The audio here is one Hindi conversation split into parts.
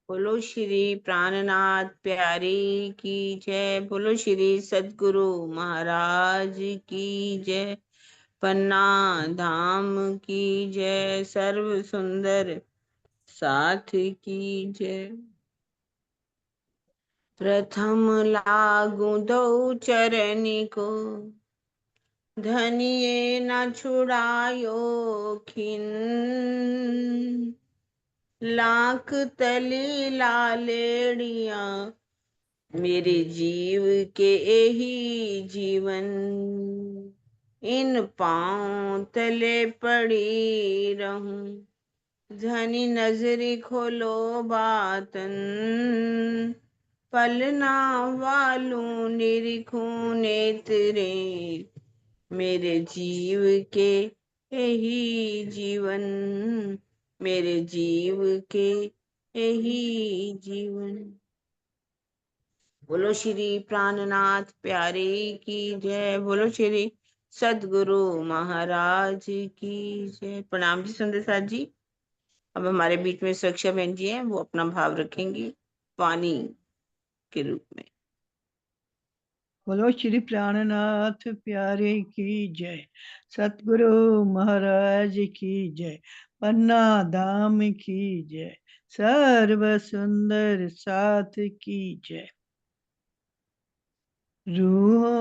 बोलो श्री प्राणनाथ प्यारी की जय। बोलो श्री सद्गुरु महाराज की जय। पन्ना धाम की जय। सर्व सुंदर साथ की जय। प्रथम लागू दो चरनी को, धनिये न छुड़ायो खिन। लाख तली लालेड़िया, मेरे जीव के यही जीवन। इन पांव तले पड़ी रहूं, धनी नजरी खोलो बातन। पलना वालू निरीखूं नेत्रे, मेरे जीव के यही जीवन। मेरे जीव के यही जीवन। बोलो श्री प्राणनाथ प्यारे की जय। बोलो श्री सद्गुरु महाराज की जय। प्रणाम जी संदेशा जी। अब हमारे बीच में सुरक्षा बहन जी हैं, वो अपना भाव रखेंगी वाणी के रूप में। बोलो श्री प्राणनाथ प्यारे की जय। सतगुरु महाराज की जय। पन्ना धाम की जय। सर्व सुंदर साथ की जय। रूहो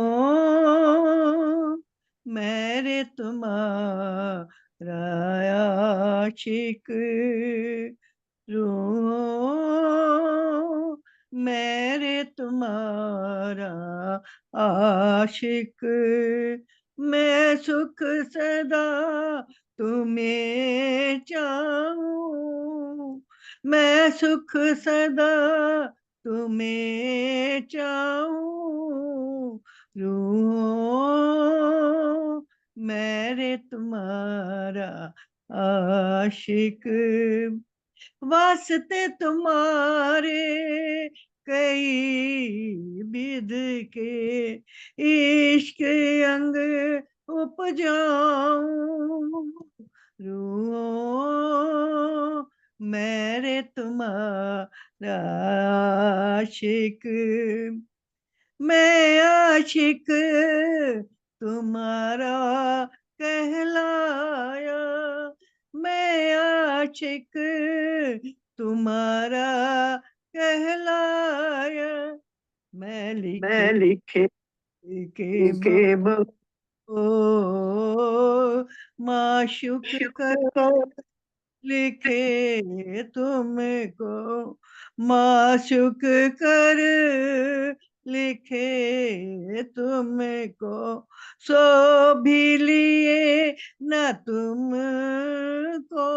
मेरे तुम्हारा आशिक, रूहो मेरे तुम्हारा आशिक। मैं सुख सदा तुम्हें चाहूं, मैं सुख सदा तुम्हें चाहूं। रूहो मेरे तुम्हारा आशिक। वास्ते तुम्हारे कई विध के, इश्क अंग उपजाऊं। रूहो मेरे तुम्हारा आशिक। मैं आशिक तुम्हारा कहलाया, मैं आशिक तुम्हारा कहलाया। मैं लिखे लिखे के के ओ माशुक कर लिखे तुमको, माशुक कर लिखे तुमको। सो भी लिए न तुमको।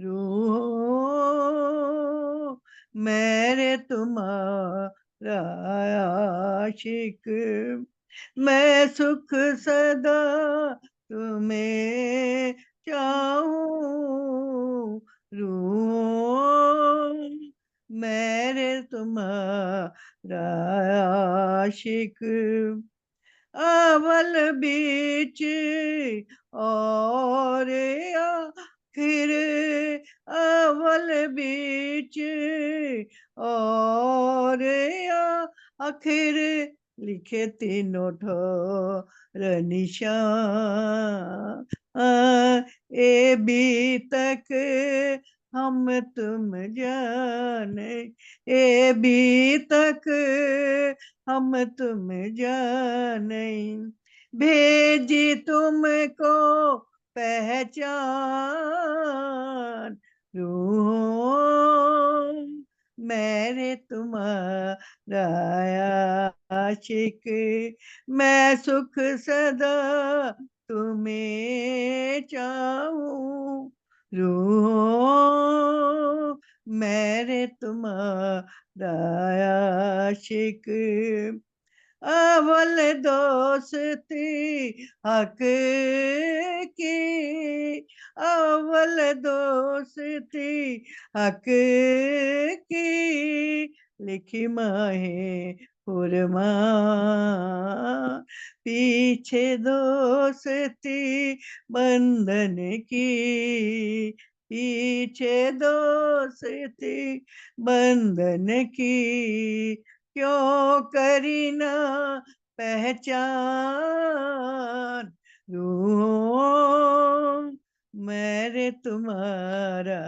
रूहो मेरे तुम्हारा आशिक। मैं सुख सदा तुम्हें चाहूं। रूहो मेरे तुम्हारा आशिक। अवल बीच और आखिर, अवल बीच और आखिर, लिखे तीनों ठोर निशान। ए बी तक हम तुम जाने, ए बी तक हम तुम जाने। भेजी तुमको पहचान। रूहो मेरे तुम्हारा आशिक। मैं सुख सदा तुम्हें चाहूं। रूहो मेरे तुम्हारा आशिक। अवल दोस्ती हक की, अवल दोस्ती हक की, लिखी माहे पुरमा। पीछे दोस्ती बंधन की, पीछे दोस्ती बंधन की, क्यों करी ना पहचान। रूहों मेरे तुम्हारा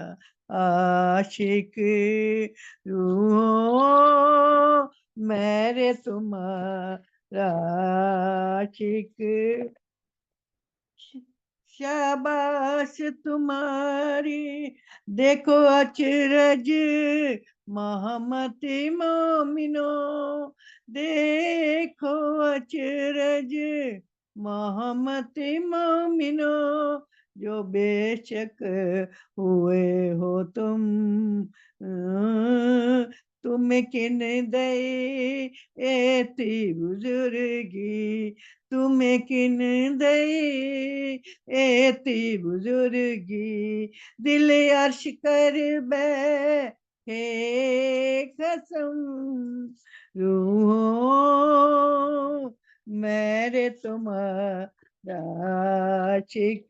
आशिक, रूहों मेरे तुम्हारा आशिक। शाबाश तुम्हारी देखो अचरज, मोहम्मती मोमिनो देखो अचरज, मोहम्मती मोमिनो। जो बेशक हुए हो तुम, तुम्हें किन दे एती बुजुर्गी, तुम्हें किन दे एती बुजुर्गी। दिल अर्श कर बैठे कसम, रूहों मेरे तुम्हारा आशिक।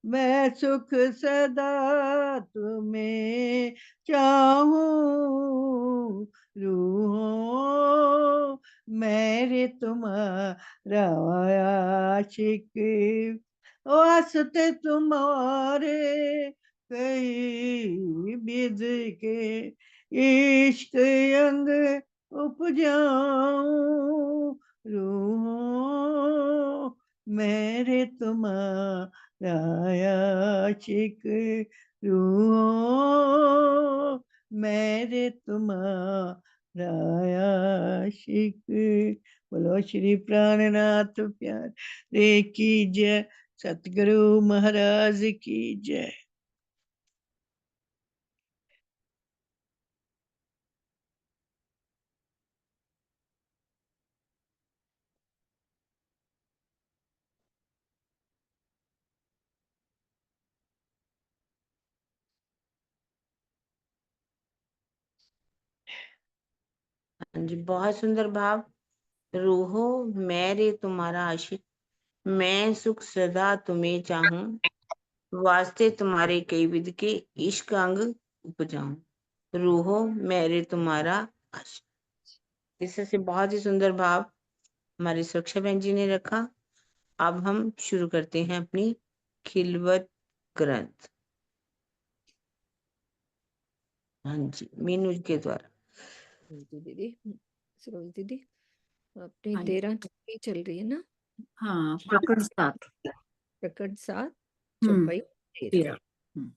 मैं सुख सदा तुम्हें चाहूं, रूहों मेरे तुम्हारा आशिक। वास्ते तुम्हारे कई बिद के इश्क अंग उपजाऊं, रूहों मेरे तुम्हारा आशिक, रूहों मेरे तुम्हारा आशिक। बोलो श्री प्राणनाथ प्यारे की जय, सतगुरु महाराज की जय। हाँ जी, बहुत सुंदर भाव। रूहो मैं रे तुम्हारा आशिक, मैं सुख सदा तुम्हें चाहूं, वास्ते तुम्हारे कई विध के इश्क अंग उपजाऊं। रूहो मेरे तुम्हारा आशिक। इस से बहुत ही सुंदर भाव हमारी सुरक्षा बहन जी ने रखा। अब हम शुरू करते हैं अपनी खिलवत ग्रंथ। हाँ जी, मीनू के द्वारा। जी दीदी, सरोज दीदी, अपनी हाँ 13 चौपाई चल रही है ना? हाँ, प्रकट 7। प्रकट 7 हम्म, चौपाई 13। 13।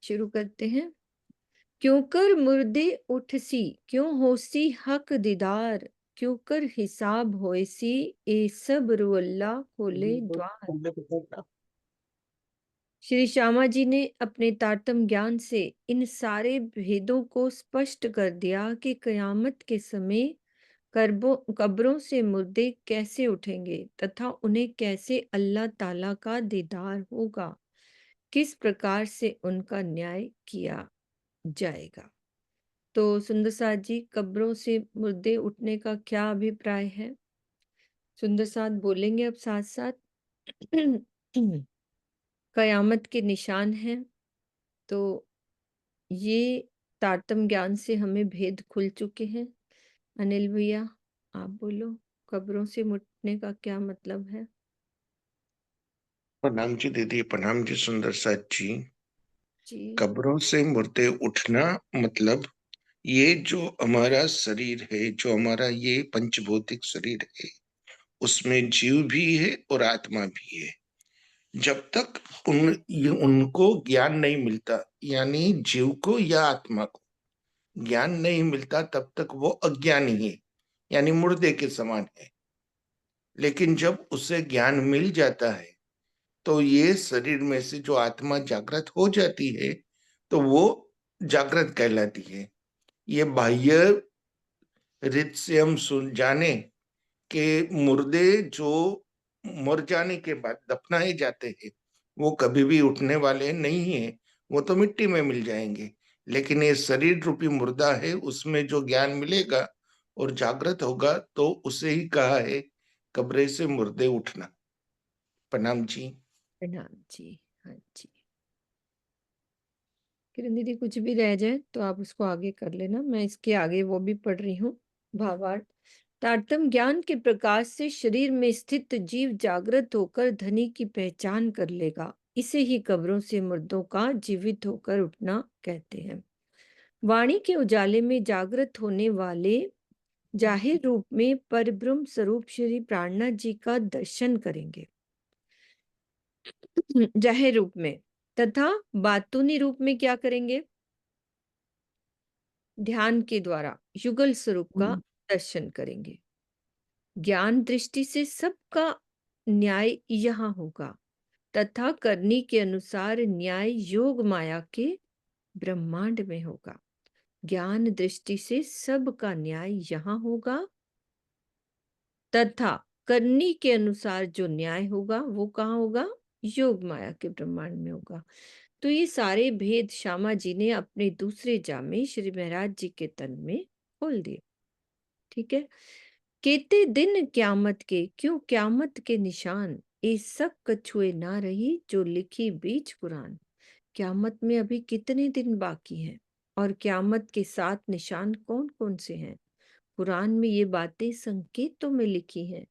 शुरू करते हैं। क्यों कर मुर्दे उठसी, क्यों होसी हक दीदार, क्यों कर हिसाब होएसी, ए सब रुअल्लाह खोले द्वार। श्री श्यामा जी ने अपने तारतम ज्ञान से इन सारे भेदों को स्पष्ट कर दिया कि कयामत के समय कब्रों से मुर्दे कैसे उठेंगे तथा उन्हें कैसे अल्लाह ताला का दीदार होगा, किस प्रकार से उनका न्याय किया जाएगा। तो सुंदर साथ जी, कब्रों से मुर्दे उठने का क्या अभिप्राय है? सुंदर साथ बोलेंगे अब साथ साथ। कयामत के निशान हैं, तो ये तारतम ज्ञान से हमें भेद खुल चुके हैं। अनिल भैया आप बोलो, कब्रों से मुटने का क्या मतलब है? प्रणाम जी दीदी, प्रणाम जी सुंदर साथ जी। जी कब्रों से मुर्दे उठना मतलब ये जो हमारा शरीर है, जो हमारा ये पंचभौतिक शरीर है, उसमें जीव भी है और आत्मा भी है। जब तक उनको ज्ञान नहीं मिलता, यानी जीव को या आत्मा को ज्ञान नहीं मिलता, तब तक वो अज्ञानी है, यानी मुर्दे के समान है। लेकिन जब उसे ज्ञान मिल जाता है तो ये शरीर में से जो आत्मा जागृत हो जाती है तो वो जागृत कहलाती है। ये बाह्य रीत से हम सुन जाने कि मुर्दे जो मर जाने के बाद दफनाए जाते हैं वो कभी भी उठने वाले नहीं है, वो तो मिट्टी में मिल जाएंगे। लेकिन ये शरीर रूपी मुर्दा है, उसमें जो ज्ञान मिलेगा और जागृत होगा तो उसे ही कहा है कब्र से मुर्दे उठना। प्रणाम जी। प्रणाम जी। हाँ जी, किरण दीदी कुछ भी रह जाए तो आप उसको आगे कर लेना, मैं इसके आगे वो भी पढ़ रही हूँ। भावार्थ। तारतम्य ज्ञान के प्रकाश से शरीर में स्थित जीव जागृत होकर धनी की पहचान कर लेगा। इसे ही कब्रों से मुर्दों का जीवित होकर उठना कहते हैं। वाणी के उजाले में जागृत होने वाले जाहिर रूप में परब्रह्म स्वरूप श्री प्राणनाथ जी का दर्शन करेंगे जाहिर रूप में, तथा बातूनी रूप में क्या करेंगे? ध्यान के द्वारा युगल स्वरूप का दर्शन करेंगे। ज्ञान दृष्टि से सबका न्याय यहाँ होगा तथा करनी के अनुसार न्याय योग माया के ब्रह्मांड में होगा। ज्ञान दृष्टि से सबका न्याय यहाँ होगा तथा करनी के अनुसार जो न्याय होगा वो कहाँ होगा? योग माया के ब्रह्मांड में होगा। तो ये सारे भेद श्यामा जी ने अपने दूसरे जामे श्री महाराज जी के तन में खोल दिए। ठीक है। केते दिन क्यामत के, क्यों क्यामत के निशान ये सब कछुए ना रही जो लिखी बीच कुरान। क्यामत में अभी कितने दिन बाकी हैं और क्यामत के 7 निशान कौन कौन से हैं? कुरान में ये बातें संकेतों में लिखी हैं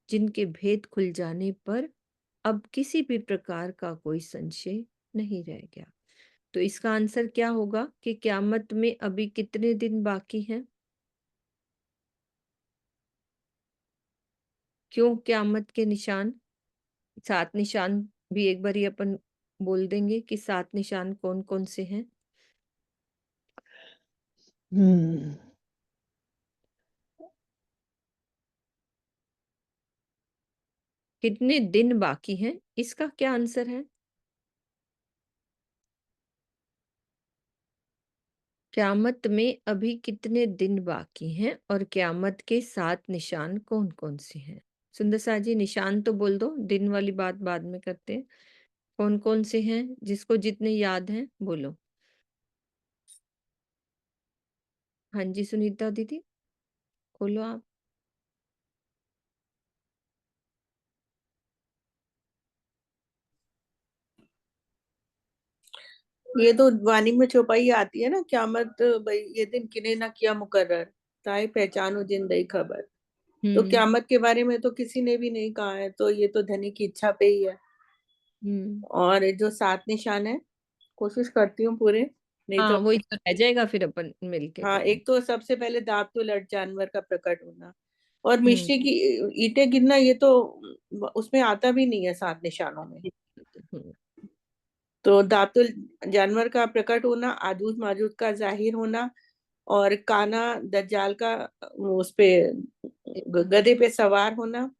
जिनके भेद खुल जाने पर अब किसी भी प्रकार का कोई संशय नहीं रह गया। तो इसका आंसर क्या होगा कि क्यामत में अभी कितने दिन बाकी हैं? क्यों क्यामत के निशान? 7 निशान भी एक बार ही अपन बोल देंगे कि 7 निशान कौन कौन से हैं। हम्म कितने दिन बाकी हैं, इसका क्या आंसर है? क्यामत में अभी कितने दिन बाकी हैं और क्यामत के 7 निशान कौन कौन से हैं? सुंदर सा जी निशान तो बोल दो, दिन वाली बात बाद में करते हैं। कौन कौन से हैं जिसको जितने याद हैं बोलो। हाँ जी सुनीता दीदी खोलो आप। ये तो वाणी में चौपाई आती है ना, क्यामत भाई ये दिन किने ना किया मुकर्रर, ताए पहचानो जिंदई खबर। तो क्यामत के बारे में तो किसी ने भी नहीं कहा है, तो ये तो धनी की इच्छा पे ही है। और जो 7 निशान है, कोशिश करती हूँ पूरे, नहीं हाँ तो वही तो रह जाएगा, फिर अपन मिलके हाँ। करेंगे। एक तो सबसे पहले दांतुल लट जानवर का प्रकट होना, और हम्म मिट्टी की ईंटें गिरना, ये तो उसमें आता भी नहीं है 7 निशानों में। हम्म तो दांतुल जानवर का प्रकट होना, आजूज माजूज का जाहिर होना, और काना दज्जाल का उस पे गधे पे सवार होना,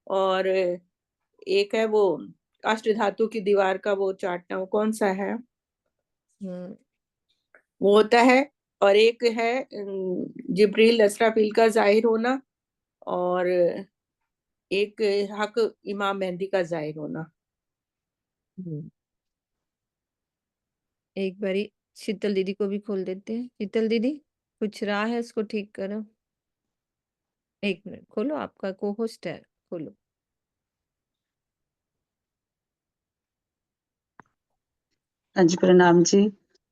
और एक है वो अष्ट धातु की दीवार का वो चाटना, वो कौन सा है, हम्म वो होता है। और एक है जिब्रील असराफील का जाहिर होना, और एक हक इमाम मेहंदी का जाहिर होना। हम्म। एक बारी शीतल दीदी को भी खोल देते हैं। शीतल दीदी कुछ रहा है उसको ठीक करो। 1 मिनट खोलो, आपका को होस्ट है, खोलो। हाँ जी, प्रणाम जी।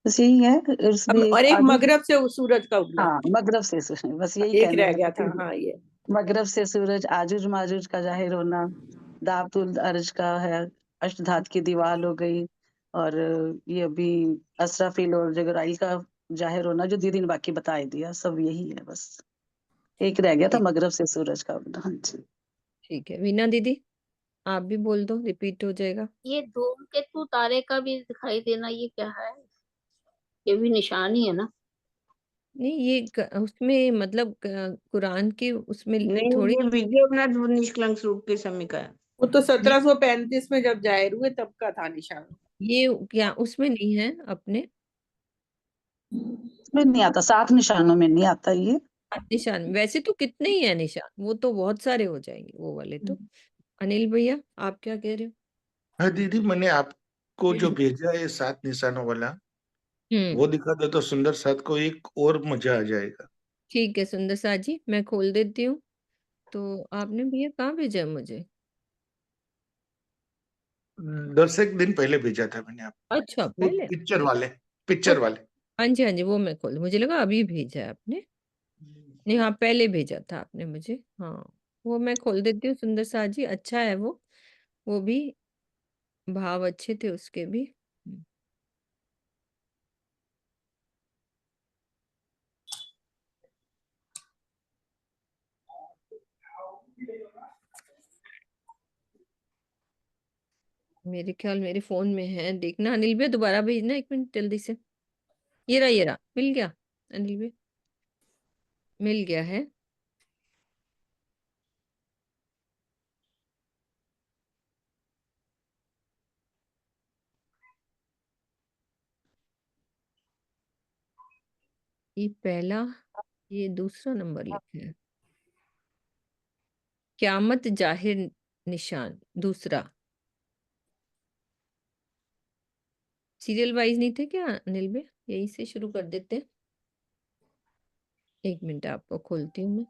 बस यही है, उसमें और एक आगे मगरब से सूरज का उगना, हाँ, मगरब से सूरज, बस यही एक कहने रह वाली गया था। थी। हाँ ये मगरब से सूरज, आजुज माजुज का जाहिर होना, दातुल अर्ज का है, अष्टधात की दीवार हो गई, और ये अभी असराफील और जगराइल का जाहिर होना, जो दीदी ने बाकी बता ही दिया, सब यही है। बस एक रह गया था, ठीक मगरब से सूरज का उगना। हाँ जी। ठीक है, वीना दीदी आप भी बोल दो, रिपीट हो जाएगा। ये धूमकेतु तारे का भी दिखाई देना, ये क्या है? ये भी निशान ही है ना? नहीं ये उसमें मतलब कुरान के उसमें नहीं, थोड़ी। ये विजयनाथ निष्कलंक स्वरूप के समय का है। वो तो ये 1735 में जब जाहिर हुए तब का था निशान। ये क्या उसमें नहीं है अपने में नहीं आता, 7 निशानों में नहीं आता ये। निशान? वैसे तो कितने ही है निशान, वो तो बहुत सारे हो जाएंगे वो वाले तो। अनिल भैया आप क्या कह रहे हो? हाँ दीदी, मैंने आपको जो भेजा है 7 निशानों वाला, हम्म वो दिखा दो तो सुंदर साथ को एक और मजा आ जाएगा। ठीक है सुंदर सा जी, मैं खोल देती हूँ। तो आपने भैया कहाँ भेजा है मुझे? 10 एक दिन पहले भेजा था मैंने आपको, अच्छा वो पहले। पिक्चर वाले। पिक्चर वाले। हाँ जी वो मैं खोल, मुझे लगा अभी भेजा है आपने। नहीं हाँ पहले भेजा था आपने मुझे। हाँ वो मैं खोल देती हूँ सुंदर सा जी, अच्छा है वो भी भाव अच्छे थे उसके भी। मेरे ख्याल मेरे फोन में है, देखना अनिल भैया, दोबारा भेजना, 1 मिनट जल्दी से। ये रहा मिल गया अनिल भैया, मिल गया है। ये पहला, ये दूसरा नंबर लिखा है, क्यामत जाहिर निशान दूसरा। सीरियल वाइज नहीं थे क्या अनिल भैया? यही से शुरू कर देते। 1 मिनट आपको खोलती हूँ मैं।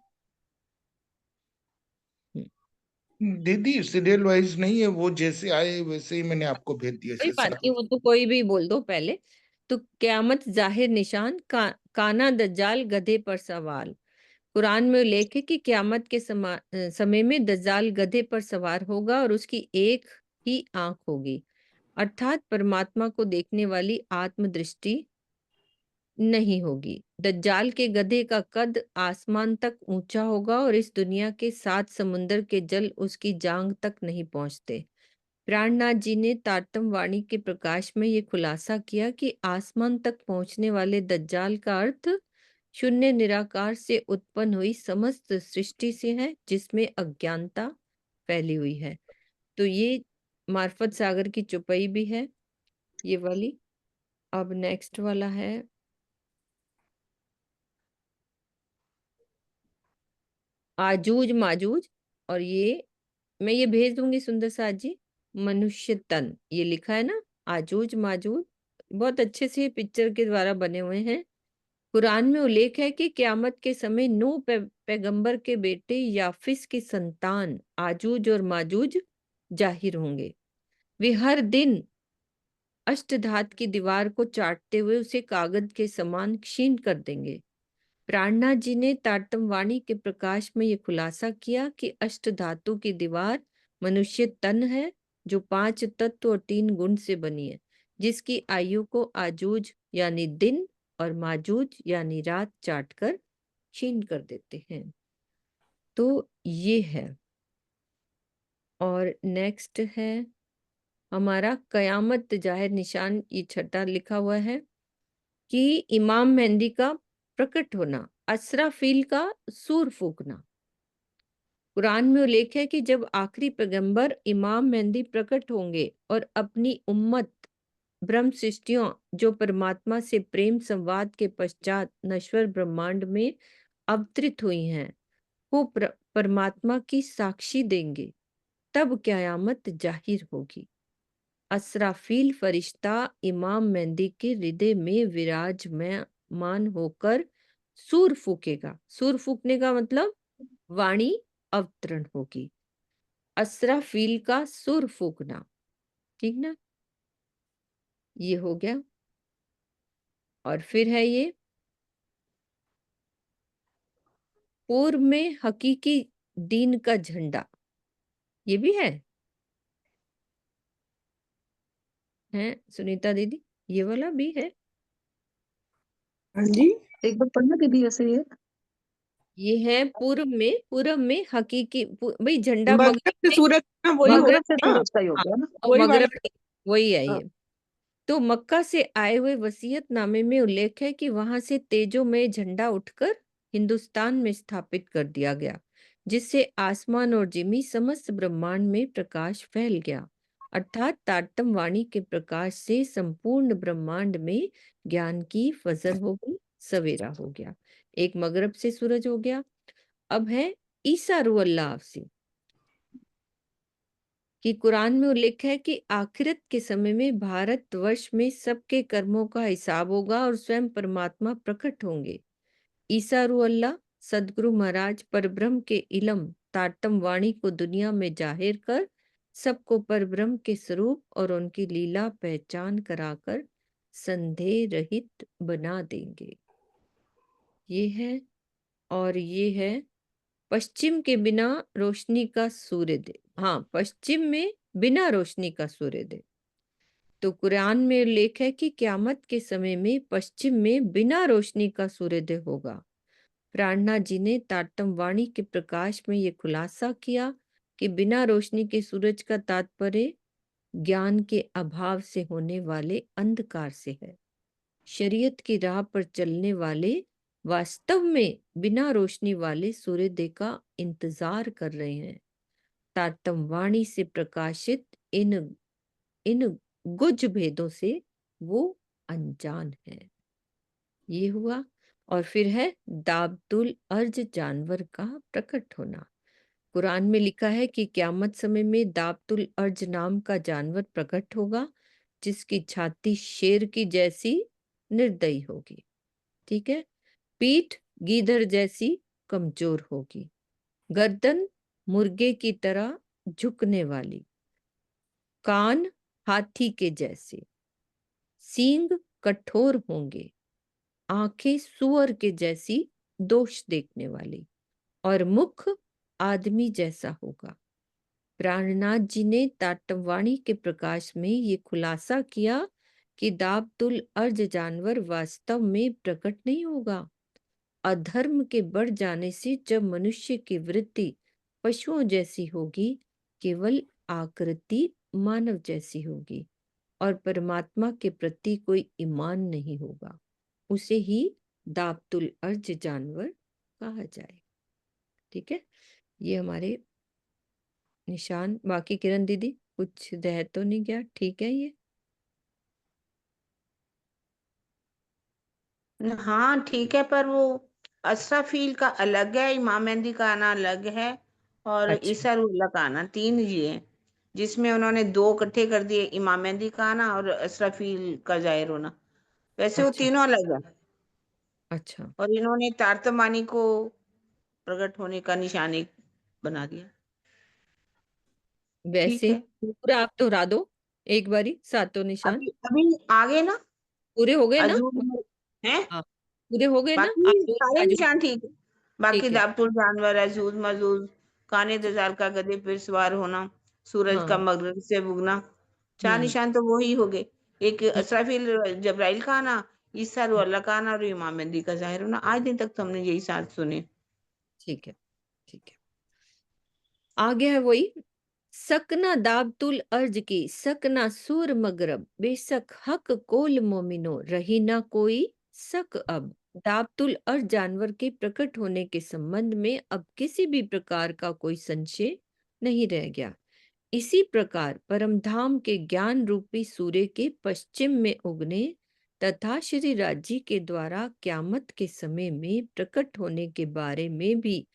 दीदी सीरियल वाइज नहीं है, वो जैसे आए वैसे ही मैंने आपको भेज दिया कोई बात सिलसिला। नहीं, वो तो कोई भी बोल दो पहले। तो क्यामत जाहिर निशान, काना दज्जाल गधे पर सवार। कुरान में उल्लेख है कि क्यामत के समय में दज्जाल गधे पर सवार होगा और उसकी एक ही आंख होगी, अर्थात परमात्मा को देखने वाली आत्मदृष्टि नहीं होगी। दज्जाल के गधे का कद आसमान तक ऊंचा होगा और इस दुनिया के 7 समुंदर के जल उसकी जांग तक नहीं पहुंचते। प्राणनाथ जी ने तारतम वाणी के प्रकाश में ये खुलासा किया कि आसमान तक पहुंचने वाले दज्जाल का अर्थ शून्य निराकार से उत्पन्न हुई समस्त सृष्टि से है, जिसमें अज्ञानता फैली हुई है। तो ये मार्फत सागर की चौपाई भी है ये वाली। अब नेक्स्ट वाला है आजूज माजूज, और ये मैं ये भेज दूंगी सुंदर साथ जी। मनुष्य तन ये लिखा है ना, आजूज माजूज, बहुत अच्छे से पिक्चर के द्वारा बने हुए हैं। कुरान में उल्लेख है कि क्यामत के समय नूह पैगंबर के बेटे याफिस की संतान आजूज और माजूज जाहिर होंगे। वे हर दिन अष्टधात की दीवार को चाटते हुए उसे कागज के समान क्षीण कर देंगे। प्राणनाथ जी ने तारतम वाणी के प्रकाश में ये खुलासा किया कि अष्ट धातु की दीवार मनुष्य तन है, जो 5 तत्व और 3 गुण से बनी है, जिसकी आयु को आजूज यानी दिन और माजूज यानी रात चाटकर क्षीण कर देते हैं। तो ये है। और नेक्स्ट है हमारा कयामत जाहिर निशान, ये छठा लिखा हुआ है कि इमाम मेहंदी का प्रकट होना, असराफील का सूर फूकना। कुरान में उल्लेख है कि जब आखिरी पैगंबर इमाम मेहंदी प्रकट होंगे और अपनी उम्मत ब्रह्म सृष्टियों जो परमात्मा से प्रेम संवाद के पश्चात नश्वर ब्रह्मांड में अवतरित हुई हैं, वो परमात्मा की साक्षी देंगे, तब क़यामत जाहिर होगी। असराफील फरिश्ता इमाम मेहंदी के हृदय में विराजमान होकर सूर फूकेगा। सूर फूकने का मतलब वाणी अवतरण होगी। असराफील का सुर फूकना, ठीक ना, ये हो गया। और फिर है ये पूर्व में हकीकी दीन का झंडा, ये भी है सुनीता दीदी, ये वाला भी है। हाँ जी, एक बार पढ़ना दीदी ऐसे ये है पूर्व में हकीकी भाई झंडा मगरब से सूरज, हाँ वही हो मगरब मगरब से से, ना, सूरज का ही हो हाँ, गया ना। और वही वाला। मगरब से, वही है हाँ, ये। तो मक्का से आए हुए वसीयतनामे में उल्लेख है कि वहां से तेजोमय झंडा उठकर हिंदुस्तान में स्थापित कर दिया गया, जिससे आसमान और जिमी समस्त ब्रह्मांड में प्रकाश फैल गया। अर्थात तारतम वाणी के प्रकाश से संपूर्ण ब्रह्मांड में ज्ञान की फजर हो गई, सवेरा हो गया। एक मगरब से सूरज हो गया। अब है ईसा रूह अल्लाह से, कि कुरान में उल्लेख है कि आखिरत के समय में भारतवर्ष में सबके कर्मों का हिसाब होगा और स्वयं परमात्मा प्रकट होंगे। ईसा रूह अल्लाह सदगुरु महाराज परब्रह्म के इलम तारतम वाणी को दुनिया में जाहिर कर सबको परब्रह्म के स्वरूप और उनकी लीला पहचान कराकर संदेह रहित बना देंगे। ये है, और ये है पश्चिम के बिना रोशनी का सूर्योदय। हाँ, पश्चिम में बिना रोशनी का सूर्योदय। तो कुरान में उल्लेख है कि क़यामत के समय में पश्चिम में बिना रोशनी का सूर्योदय होगा। प्राणनाथ जी ने तारतम वाणी के प्रकाश में ये खुलासा किया कि बिना रोशनी के सूरज का तात्पर्य ज्ञान के अभाव से होने वाले अंधकार से है। शरीयत की राह पर चलने वाले वास्तव में बिना रोशनी वाले सूर्योदय का इंतजार कर रहे हैं। तारतम वाणी से प्रकाशित इन गुज भेदों से वो अनजान है। ये हुआ। और फिर है दाबतुल अर्ज जानवर का प्रकट होना। कुरान में लिखा है कि क़यामत समय में दाबतुल अर्ज नाम का जानवर प्रकट होगा, जिसकी छाती शेर की जैसी निर्दयी होगी। ठीक है। पीठ गीदड़ जैसी कमजोर होगी, गर्दन मुर्गे की तरह झुकने वाली, कान हाथी के जैसे, सींग कठोर होंगे, आंखें सुअर के जैसी दोष देखने वाली, और मुख आदमी जैसा होगा। प्राणनाथ जी ने ताटवाणी के प्रकाश में ये खुलासा किया कि दाबतुल अर्ज जानवर वास्तव में प्रकट नहीं होगा। अधर्म के बढ़ जाने से जब मनुष्य की वृत्ति पशुओं जैसी होगी, केवल आकृति मानव जैसी होगी और परमात्मा के प्रति कोई ईमान नहीं होगा, उसे ही दाबतुल अर्ज जानवर कहा जाए। ठीक है, ये हमारे निशान। बाकी किरण दीदी कुछ रह तो नहीं गया? ठीक है ये। हाँ ठीक है, पर वो असराफील का अलग है, इमाम मेहंदी का आना अलग है, और अच्छा ईसा रूहुल्लाह का आना, तीन ये है, जिसमें उन्होंने दो इकट्ठे कर दिए, इमाम मेहंदी का आना और असराफील का जाहिर होना। वैसे वो अच्छा तीनों अलग है, अच्छा। और इन्होंने तारतमानी को प्रकट होने का निशान एक बना दिया। ठीक वैसे है, पूरा आप दोहरा दो एक बारी, सातों निशान अभी अभी आगे ना पूरे हो गए ना? अजूज है, हाँ, पूरे हो गए ना? बाकी आजूज सारे माजूज। निशान ठीक है। बाकी ठीक है। दाबतुल जानवर, अजूज मजूज, काने दजार का गधे पर सवार होना, सूरज का हाँ। मगरिब से उगना, चार हम्म निशान तो वो ही हो गए। एक हम्म, असराफील जब्राइल का आना, ईसा रूह अल्लाह का आना और इमाम मेहंदी का जाहिर होना। आज दिन तक तो हमने यही साथ सुने। ठीक है। ठीक है, आगे है वही। सकना दाबतुल अर्ज की सकना सूर मगरब, बेशक हक कोल मोमिनो रही ना कोई शक अब। दाबतुल अर्ज जानवर के प्रकट होने के संबंध में अब किसी भी प्रकार का कोई संशय नहीं रह गया। इसी प्रकार परमधाम के ज्ञान रूपी सूर्य के पश्चिम में उगने तथा श्री राज्य के द्वारा क्यामत के समय में प्रकट होने के बारे में भी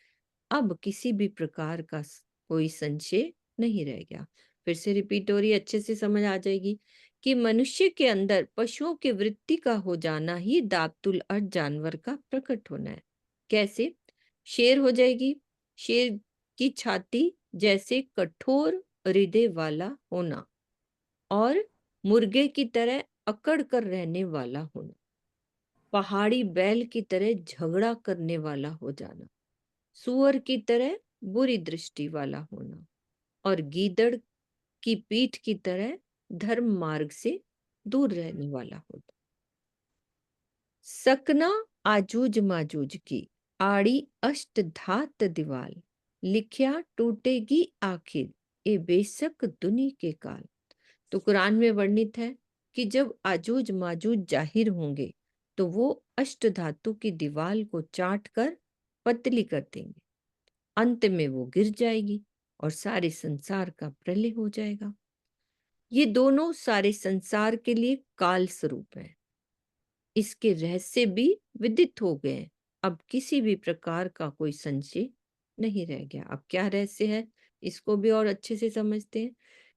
अब किसी भी प्रकार का कोई संशय नहीं रह गया। फिर से रिपीट हो रही है, अच्छे से समझ आ जाएगी कि मनुष्य के अंदर पशुओं की वृत्ति का हो जाना ही दाबतुल अर्ज जानवर का प्रकट होना है। कैसे? शेर हो जाएगी, शेर की छाती जैसे कठोर हृदय वाला होना, और मुर्गे की तरह अकड़ कर रहने वाला होना, पहाड़ी बैल की तरह झगड़ा करने वाला हो जाना, सुअर की तरह बुरी दृष्टि वाला होना, और गीदड़ की पीठ की तरह धर्म मार्ग से दूर रहने वाला होता। सकना आजूज माजूज की आड़ी अष्टधात दीवाल, लिखिया टूटेगी आखिर ए बेशक दुनी के काल। तो कुरान में वर्णित है कि जब आजूज माजूज जाहिर होंगे तो वो अष्ट धातु की दीवाल को चाट कर पतली कर देंगे। अंत में वो गिर जाएगी और सारे संसार का प्रलय हो जाएगा। ये दोनों सारे संसार के लिए काल स्वरूप है। इसके रहस्य भी विदित हो गए हैं। अब किसी भी प्रकार का कोई संशय नहीं रह गया। अब क्या रहस्य है, इसको भी और अच्छे से समझते हैं।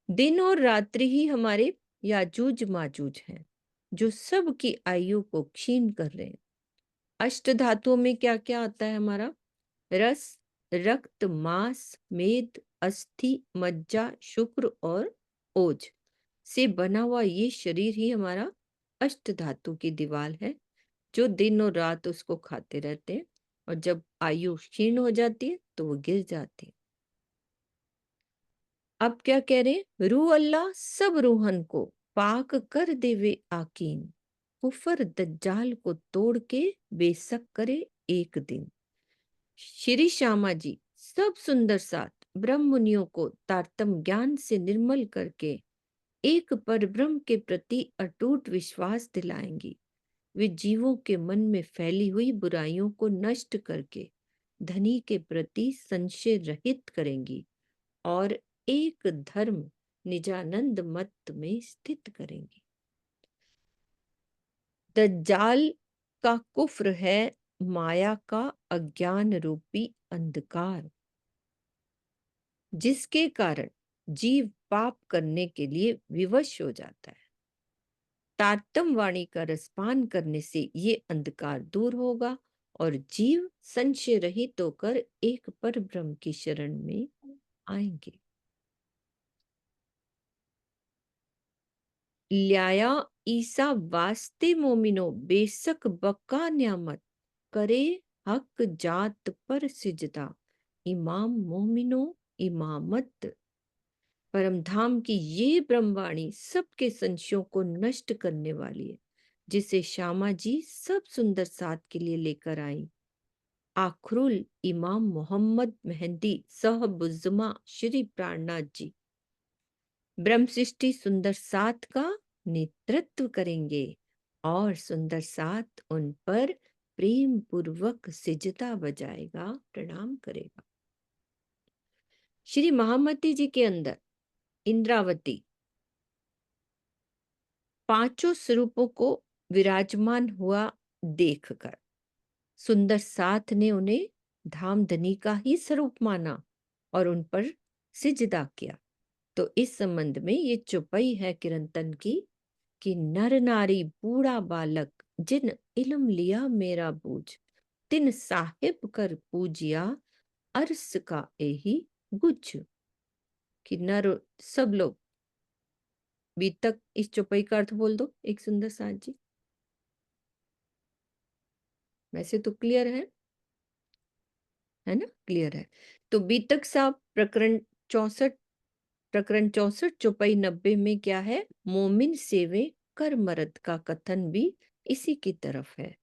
दिन और रात्रि ही हमारे याजूज माजूज हैं, जो सबकी आयु को क्षीण कर रहे हैं। अष्ट धातुओं में क्या क्या आता है हमारा? रस, रक्त, मांस, मेद, अस्थि, मज्जा, शुक्र और ओज से बना हुआ ये शरीर ही हमारा अष्ट धातु की दीवार है जो दिन और रात उसको खाते रहते हैं, और जब आयु क्षीण हो जाती है तो वो गिर जाती है। अब क्या कह रहे हैं? रू अल्लाह सब रूहन को पाक कर देवे आकीन, कुफर दज्जाल को तोड़ के बेशक करे एक दिन। श्री श्यामा जी सब सुंदर साथ ब्रह्म मुनियों को तारतम ज्ञान से निर्मल करके एक परब्रह्म के प्रति अटूट विश्वास दिलाएंगी। वे जीवों के मन में फैली हुई बुराइयों को नष्ट करके धनी के प्रति संशय रहित करेंगी और एक धर्म निजानंद मत में स्थित करेंगी। दज्जाल का कुफ्र है माया का अज्ञान रूपी अंधकार, जिसके कारण जीव पाप करने के लिए विवश हो जाता है। तारतम वाणी का रसपान करने से ये अंधकार दूर होगा और जीव संशय रहित होकर एक पर ब्रह्म की शरण में आएंगे। ल्याया ईसा वास्ते मोमिनो बेशक बका न्यामत, करे हक जात पर सिजदा, इमाम मोमिनो इमामत। परम धाम की ये ब्रह्मवाणी सबके संशयों को नष्ट करने वाली है, जिसे श्यामा जी सब सुंदर साथ के लिए लेकर आई। आखरुल इमाम मोहम्मद मेहंदी सहबुज्जमा श्री प्राणनाथ जी ब्रह्म सृष्टि सुंदर साथ का नेतृत्व करेंगे और सुंदर साथ उन पर प्रेम पूर्वक सिजदा बजाएगा, प्रणाम करेगा। श्री महामती जी के अंदर इंद्रावती पांचों स्वरूपों को विराजमान हुआ देखकर सुंदर साथ ने उन्हें धामधनी का ही स्वरूप माना और उन पर सिजदा किया। तो इस संबंध में ये चौपाई है किरंतन की कि नर नारी बूढ़ा बालक जिन इल्म लिया मेरा बूझ, तिन साहिब कर पूजिया अर्स का एही गुज। कि नर सब लोग भी तक इस चौपाई का अर्थ बोल दो एक सुंदर साथ जी। वैसे तो क्लियर है ना, क्लियर है। तो बीतक साहब प्रकरण 64 चौपाई 90 में क्या है? मोमिन सेवे कर मरद का कथन भी इसी की तरफ है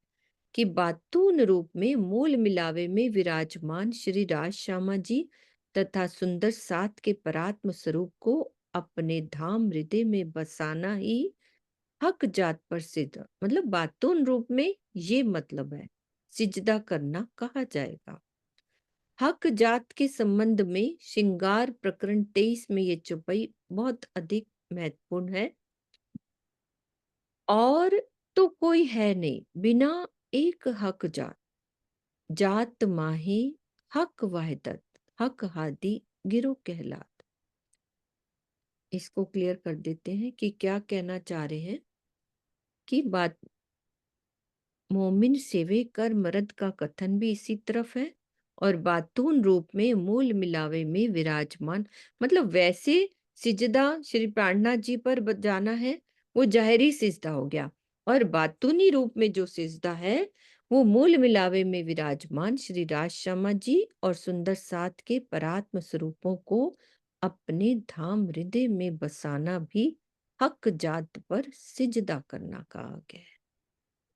कि बातून रूप में मूल मिलावे में विराजमान श्री राज श्यामा जी तथा सुंदर साथ के परात्म स्वरूप को अपने धाम हृदय में बसाना ही हक जात पर सिद्ध, मतलब बातून रूप में ये मतलब है सिजदा करना कहा जाएगा। हक जात के संबंध में श्रृंगार प्रकरण 23 में ये चौपाई बहुत अधिक महत्वपूर्ण है। और तो कोई है नहीं बिना एक हक जात, जात माही हक वाहिदत, हक हादी गिरो कहलात। इसको क्लियर कर देते हैं कि क्या कहना चाह रहे हैं कि बात मोमिन सेवे कर मरद का कथन भी इसी तरफ है और बातून रूप में मूल मिलावे में विराजमान, मतलब वैसे सिजदा श्री प्राणनाथ जी पर जाना है वो जाहिरी सिजदा हो गया, और बातूनी रूप में जो सिजदा है वो मूल मिलावे में विराजमान श्री राज श्यामा जी और सुंदर साथ के परात्म स्वरूपों को अपने धाम हृदय में बसाना भी हक जात पर सिजदा करना कहा गया है।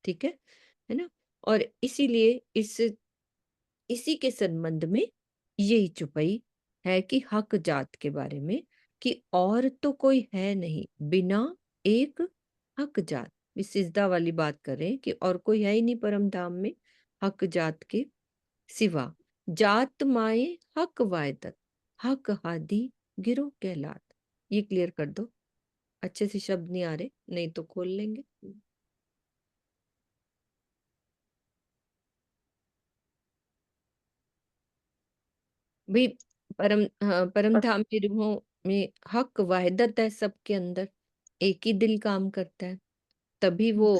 ठीक है ना। और इसीलिए इसी के संबंध में यही चौपाई है कि हक जात के बारे में कि और तो कोई है नहीं बिना एक हक जात, इस सिजदा वाली बात कर रहे हैं कि और कोई है ही नहीं परम धाम में हक जात के सिवा। जात माए हक वायदत, हक हादी गिरो कहलात। ये क्लियर कर दो, अच्छे से शब्द नहीं आ रहे, नहीं तो खोल लेंगे। भाई परम धाम की रूहों में हक वाहिदत है, सबके अंदर एक ही दिल काम करता है, तभी वो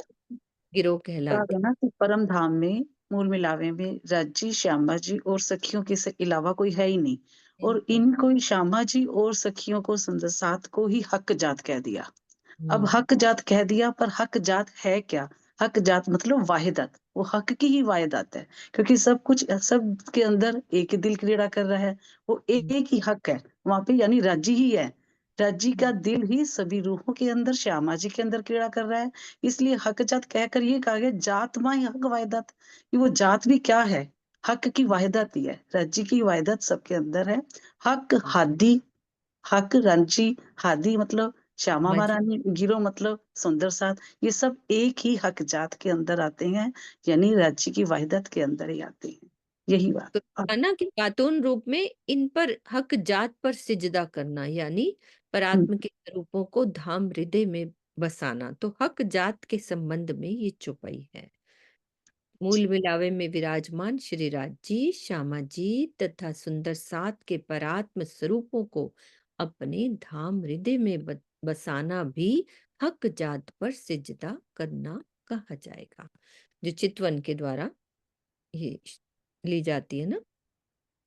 गिरोह कहा कहलाते गया ना कि परम धाम में मूल मिलावे में राजी श्यामा जी और सखियों के से अलावा कोई है ही नहीं, हैं। और इनको ही श्यामा जी और सखियों को सुंदर साथ को ही हक जात कह दिया। अब हक जात कह दिया, पर हक जात है क्या? हक जात मतलब वाहिदत, वो हक की ही वाहिदत है, क्योंकि सब कुछ सब के अंदर एक ही दिल क्रीड़ा कर रहा है, वो एक ही हक है वहां पे, यानी राज्य ही है। राज्य का दिल ही सभी रूहों के अंदर, श्यामा जी के अंदर क्रीड़ा कर रहा है। इसलिए हक जात कहकर ये कहा गया, जात माई हक वाहिदत, कि वो जात भी क्या है, हक की वाहिदत ही है, राज्य की वाहिदत सबके अंदर है। हक हादी, हक रांची, हादी मतलब श्यामा माँ जी महारानी, गिरो मतलब सुंदर साथ, ये सब एक ही हक जात के अंदर आते हैं, यानी राज्य की वाहिदत के अंदर ही आते हैं। यही बात। तो ना कि खातून रूप में इन पर हक जात पर सिजदा करना, यानी परात्म के स्वरूपों को धाम हृदय में बसाना, तो हक जात के संबंध में ये चौपाई है। मूल मिलावे में विराजमान श्री राज जी, श्यामा जी तथा सुंदर सात के परात्म स्वरूपों को अपने धाम हृदय में बसाना भी हक जात पर सिजदा करना कहा जाएगा, जो चितवन के द्वारा ये ली जाती है ना,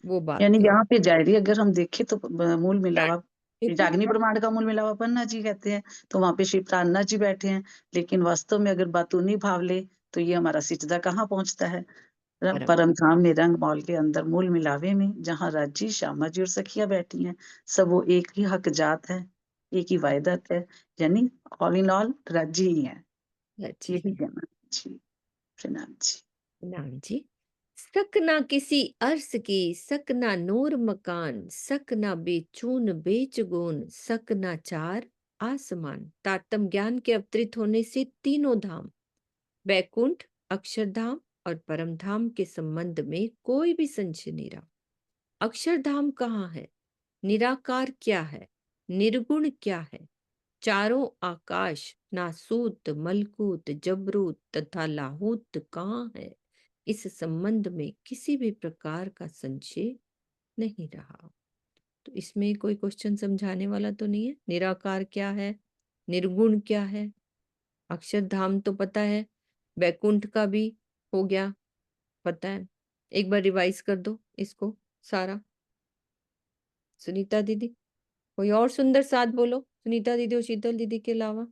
वो यानी बात है। यहाँ पे जायरी अगर हम देखें तो मूल मिलावा, देखो रागनी प्रमाण का मूल मिलावा पन्ना जी कहते हैं, तो वहां पे श्री प्राणनाथ जी बैठे हैं, लेकिन वास्तव में अगर बातूनी भाव ले तो ये हमारा सिजदा कहाँ पहुंचता है? परम परम धाम निरंग मॉल के अंदर मूल मिलावे में, जहाँ राज्य श्यामा जी और सखिया बैठी हैं, सब वो एक ही हक जात है, एक ही वायदत है, यानी ऑल इन ऑल राज्य ही है। जी यही कहना जी। प्रणाम जी। नाम जी। सक ना किसी अर्स की, सक ना नूर मकान, सक ना बेचून बेचगुन, सक ना चार आसमान। तारतम ज्ञान के अवतरित होने से तीनों धाम, बैकुंठ, अक्षरधाम और परमधाम के संबंध में कोई भी संशय नहीं रहा। अक्षरधाम कहाँ है, निराकार क्या है, निर्गुण क्या है, चारों आकाश नासूत मलकूत जबरूत तथा लाहूत कहाँ है, इस संबंध में किसी भी प्रकार का संशय नहीं रहा। तो इसमें कोई क्वेश्चन समझाने वाला तो नहीं है। निराकार क्या है, निर्गुण क्या है, अक्षरधाम तो पता है, बैकुंठ का भी हो गया पता है। एक बार रिवाइज कर दो इसको सारा। सुनीता दीदी, कोई और सुंदर साथ बोलो, सुनीता दीदी और शीतल दीदी के अलावा।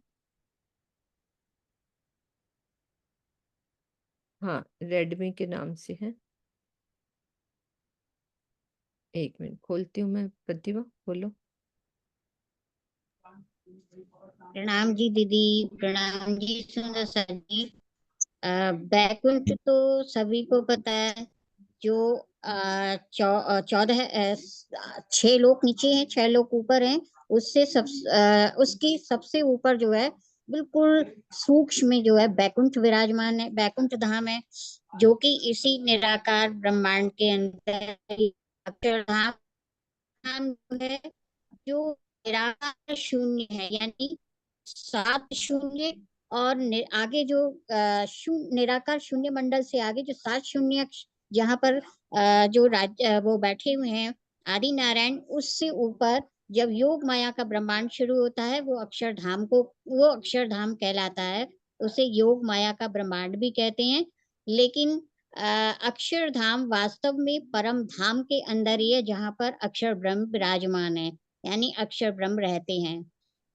हाँ, रेडमी के नाम से है। एक मिनट खोलती हूँ मैं, प्रतिभा बोलो। प्रणाम जी दीदी, प्रणाम जी सुंदर सर जी। बैकुंठ तो सभी को पता है, जो 6 लोक नीचे हैं, 6 लोक ऊपर हैं, उससे उसकी सबसे ऊपर जो है बिल्कुल सूक्ष्म में जो है बैकुंठ विराजमान है, बैकुंठ धाम है, जो कि इसी निराकार ब्रह्मांड के अंदर अक्षरधाम जो है, जो निराकार शून्य है, यानी 7 शून्य और आगे जो निराकार शून्य मंडल से आगे जो 7 शून्य जहाँ पर जो वो बैठे हुए हैं आदि नारायण, उससे ऊपर जब योग माया का ब्रह्मांड शुरू होता है, वो अक्षरधाम कहलाता है। उसे योग माया का ब्रह्मांड भी कहते हैं, लेकिन अक्षरधाम वास्तव में परम धाम के अंदर ही है, जहाँ पर अक्षर ब्रह्म विराजमान है, यानी अक्षर ब्रह्म रहते हैं।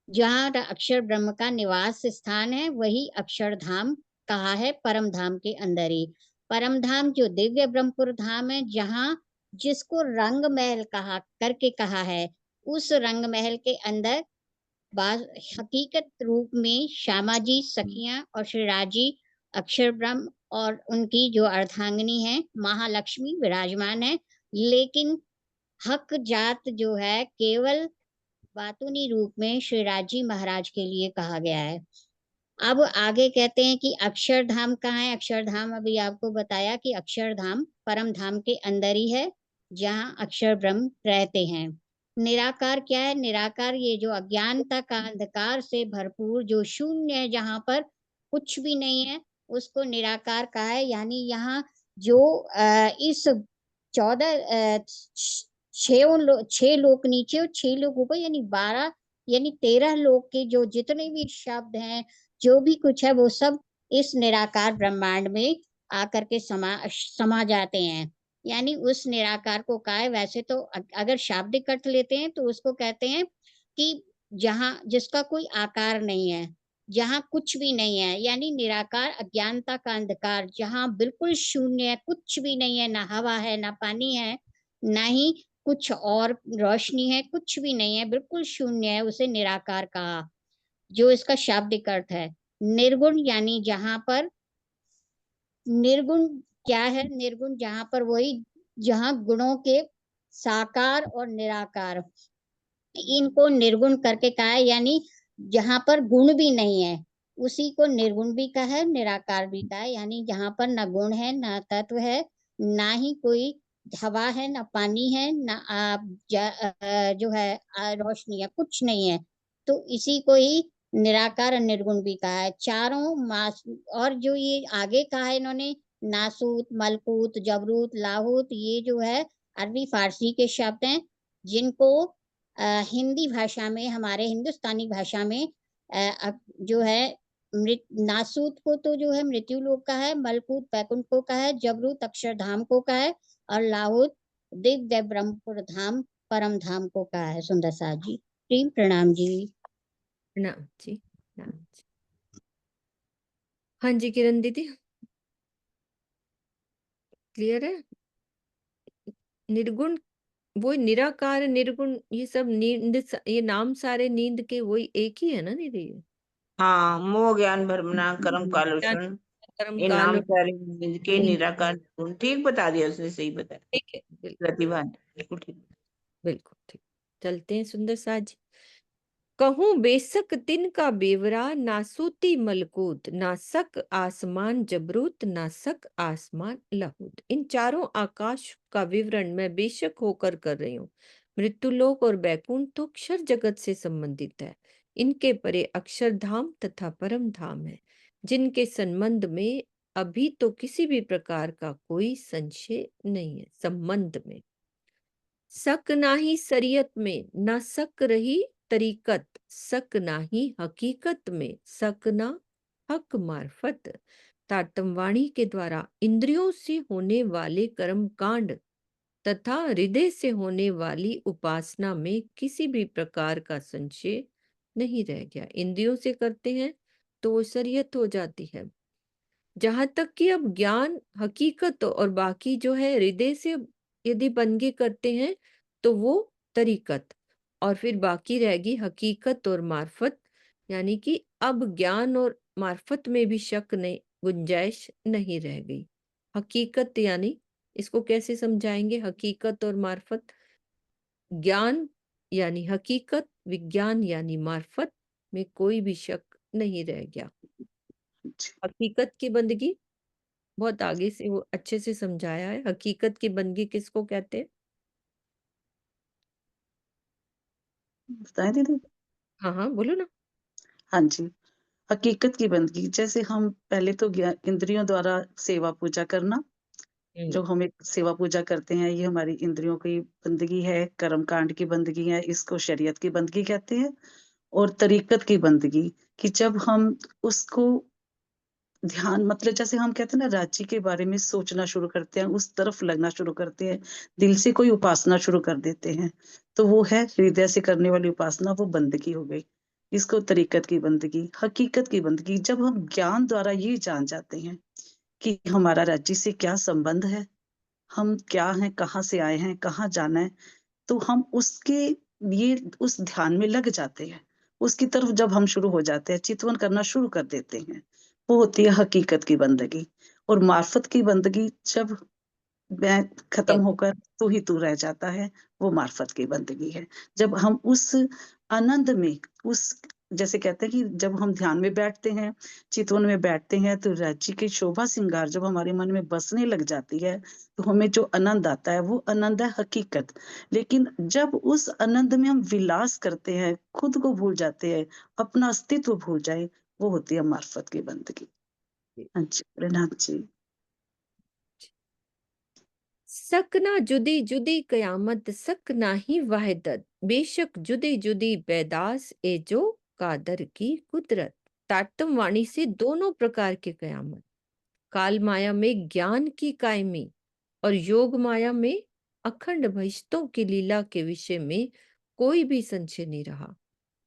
जहाँ अक्षर ब्रह्म का निवास स्थान है, वही अक्षरधाम कहा है, परम धाम के अंदर ही। परम धाम जो दिव्य ब्रह्मपुर धाम है, जहाँ जिसको रंग महल कहा है, उस रंग महल के अंदर हकीकत रूप में श्यामा जी, सखियां और श्री राजी अक्षर ब्रह्म और उनकी जो अर्धांगिनी है महालक्ष्मी विराजमान है, लेकिन हक जात जो है केवल बातूनी रूप में श्री राजी महाराज के लिए कहा गया है। अब आगे कहते हैं कि अक्षरधाम कहाँ है। अक्षरधाम अभी आपको बताया कि अक्षरधाम परम धाम के अंदर ही है, जहाँ अक्षर ब्रह्म रहते हैं। निराकार क्या है, निराकार ये जो अज्ञानता का अंधकार से भरपूर जो शून्य है, जहाँ पर कुछ भी नहीं है, उसको निराकार कहा है। यानी यहाँ जो इस 6 लोक नीचे और 6 लोक ऊपर, यानी 12 यानी 13 लोक के जो जितने भी शब्द हैं, जो भी कुछ है, वो सब इस निराकार ब्रह्मांड में आकर के समा जाते हैं। यानी उस निराकार को कहा है। वैसे तो अगर शाब्दिक अर्थ लेते हैं तो उसको कहते हैं कि जहाँ जिसका कोई आकार नहीं है, जहाँ कुछ भी नहीं है, यानी निराकार अज्ञानता का अंधकार, जहाँ बिल्कुल शून्य है, कुछ भी नहीं है, ना हवा है, ना पानी है, ना ही कुछ और रोशनी है, कुछ भी नहीं है, बिल्कुल शून्य है, उसे निराकार कहा, जो इसका शाब्दिक अर्थ है। निर्गुण यानी जहाँ पर निर्गुण क्या है? निर्गुण जहाँ पर जहाँ गुणों के साकार और निराकार, इनको निर्गुण करके कहा है, यानी जहाँ पर गुण भी नहीं है उसी को निर्गुण भी कहा है, निराकार भी कहा है, यानी जहाँ पर न गुण है, न तत्व है, ना ही कोई हवा है, न पानी है, न जो है रोशनी है, कुछ नहीं है, तो इसी को ही निराकार और निर्गुण भी कहा है। चारों मास और जो ये आगे कहा है इन्होंने, नासूत, मलकूत, जबरूत, लाहूत, ये जो है अरबी फारसी के शब्द हैं, जिनको हिंदी भाषा में, हमारे हिंदुस्तानी भाषा में जो है नासूत को तो जो है मृत्यु लोक का है, मलकूत बैकुंठ को का है, जबरूत अक्षरधाम को का है, और लाहौत दिव्य ब्रह्मपुर धाम परम धाम को का है। सुंदर साथ जी, प्रेम प्रणाम जी। प्रणाम जी, प्रणाम जी। हाँ जी किरण दीदी, क्लियर है? निर्गुण वही निराकार, निर्गुण, ये सब नींद, ये नाम सारे नींद के वही एक ही है ना दीदी? हाँ, मोह ज्ञान भ्रमना कर्म ज्ञान, कालोशन, कर्म ये काल नाम और सारे नींद के नींद। निराकार गुण। ठीक बता दिया उसने, सही बताया ठीक है, बिल्कुल प्रतिभा ने, बिल्कुल ठीक। बिल्कुल ठीक। चलते हैं सुंदर साथ जी। कहूँ बेशक तिन का बेवरा, नासूती मलकूत, नासक आसमान जबरूत, नासक आसमान लहूत। इन चारों आकाश का विवरण मैं बेशक होकर कर रही हूँ। मृत्युलोक और बैकुंठ तो अक्षर जगत से संबंधित है। इनके परे अक्षरधाम तथा परम धाम है, जिनके संबंध में अभी तो किसी भी प्रकार का कोई संशय नहीं है। संबंध में शक नाही शरीयत में, न शक रही तरीकत, शक नाही हकीकत में, शक ना हक मार्फत। तारतम वाणी के द्वारा इंद्रियों से होने वाले कर्म कांड तथा हृदय से होने वाली उपासना में किसी भी प्रकार का संशय नहीं रह गया। इंद्रियों से करते हैं तो वो शरीयत हो जाती है। जहां तक कि अब ज्ञान हकीकत और बाकी जो है हृदय से यदि बंदगी करते हैं तो वो तरीकत, और फिर बाकी रहेगी हकीकत और मार्फत। यानी कि अब ज्ञान और मार्फत में भी शक नहीं, गुंजाइश नहीं रह गई। हकीकत यानी इसको कैसे समझाएंगे? हकीकत और मार्फत, ज्ञान यानी हकीकत, विज्ञान यानी मार्फत में कोई भी शक नहीं रह गया। हकीकत की बंदगी बहुत आगे से वो अच्छे से समझाया है। हकीकत की बंदगी किसको कहते हैं? बताएं दीदी। हाँ हाँ बोलो ना। हाँ जी, हकीकत की बंदगी जैसे हम पहले तो इंद्रियों द्वारा सेवा पूजा करना, जो हम एक सेवा पूजा करते हैं, ये हमारी इंद्रियों की बंदगी है, कर्म कांड की बंदगी है, इसको शरीयत की बंदगी कहते हैं। और तरीकत की बंदगी, कि जब हम उसको ध्यान, मतलब जैसे हम कहते हैं ना, राज्य के बारे में सोचना शुरू करते हैं, उस तरफ लगना शुरू करते हैं, दिल से कोई उपासना शुरू कर देते हैं, तो वो है हृदय से करने वाली उपासना, वो बंदगी हो गई। इसको तरीकत की बंदगी। हकीकत की बंदगी, जब हम ज्ञान द्वारा ये जान जाते हैं कि हमारा राज्य से क्या संबंध है, हम क्या हैं, कहाँ से आए हैं, कहाँ जाना है, तो हम उसके लिए उस ध्यान में लग जाते हैं। उसकी तरफ जब हम शुरू हो जाते हैं, चितवन करना शुरू कर देते हैं, वो होती है हकीकत की बंदगी। और मार्फत की बंदगी, जब मैं खत्म होकर तू ही तू रह जाता है, वो मार्फत की बंदगी है। जब हम उस आनंद में, उस जैसे कहते हैं कि जब हम ध्यान में बैठते हैं, चितवन में बैठते हैं, तो राज्य की शोभा श्रृंगार जब हमारे मन में बसने लग जाती है, तो हमें जो आनंद आता है, वो आनंद है हकीकत। लेकिन जब उस आनंद में हम विलास करते हैं, खुद को भूल जाते हैं, अपना अस्तित्व भूल जाए, वो होती है मार्फत की बंदगी। हाँ जी, प्रणाम जी। शक ना जुदी जुदी कयामत, शक ना ही वाहिदत, बेशक जुदी जुदी पैदास ए जो कादर की कुदरत। तारतम वाणी से दोनों प्रकार के कयामत, काल माया में ज्ञान की कायमी और योग माया में अखंड भजतों की लीला के विषय में कोई भी संशय नहीं रहा।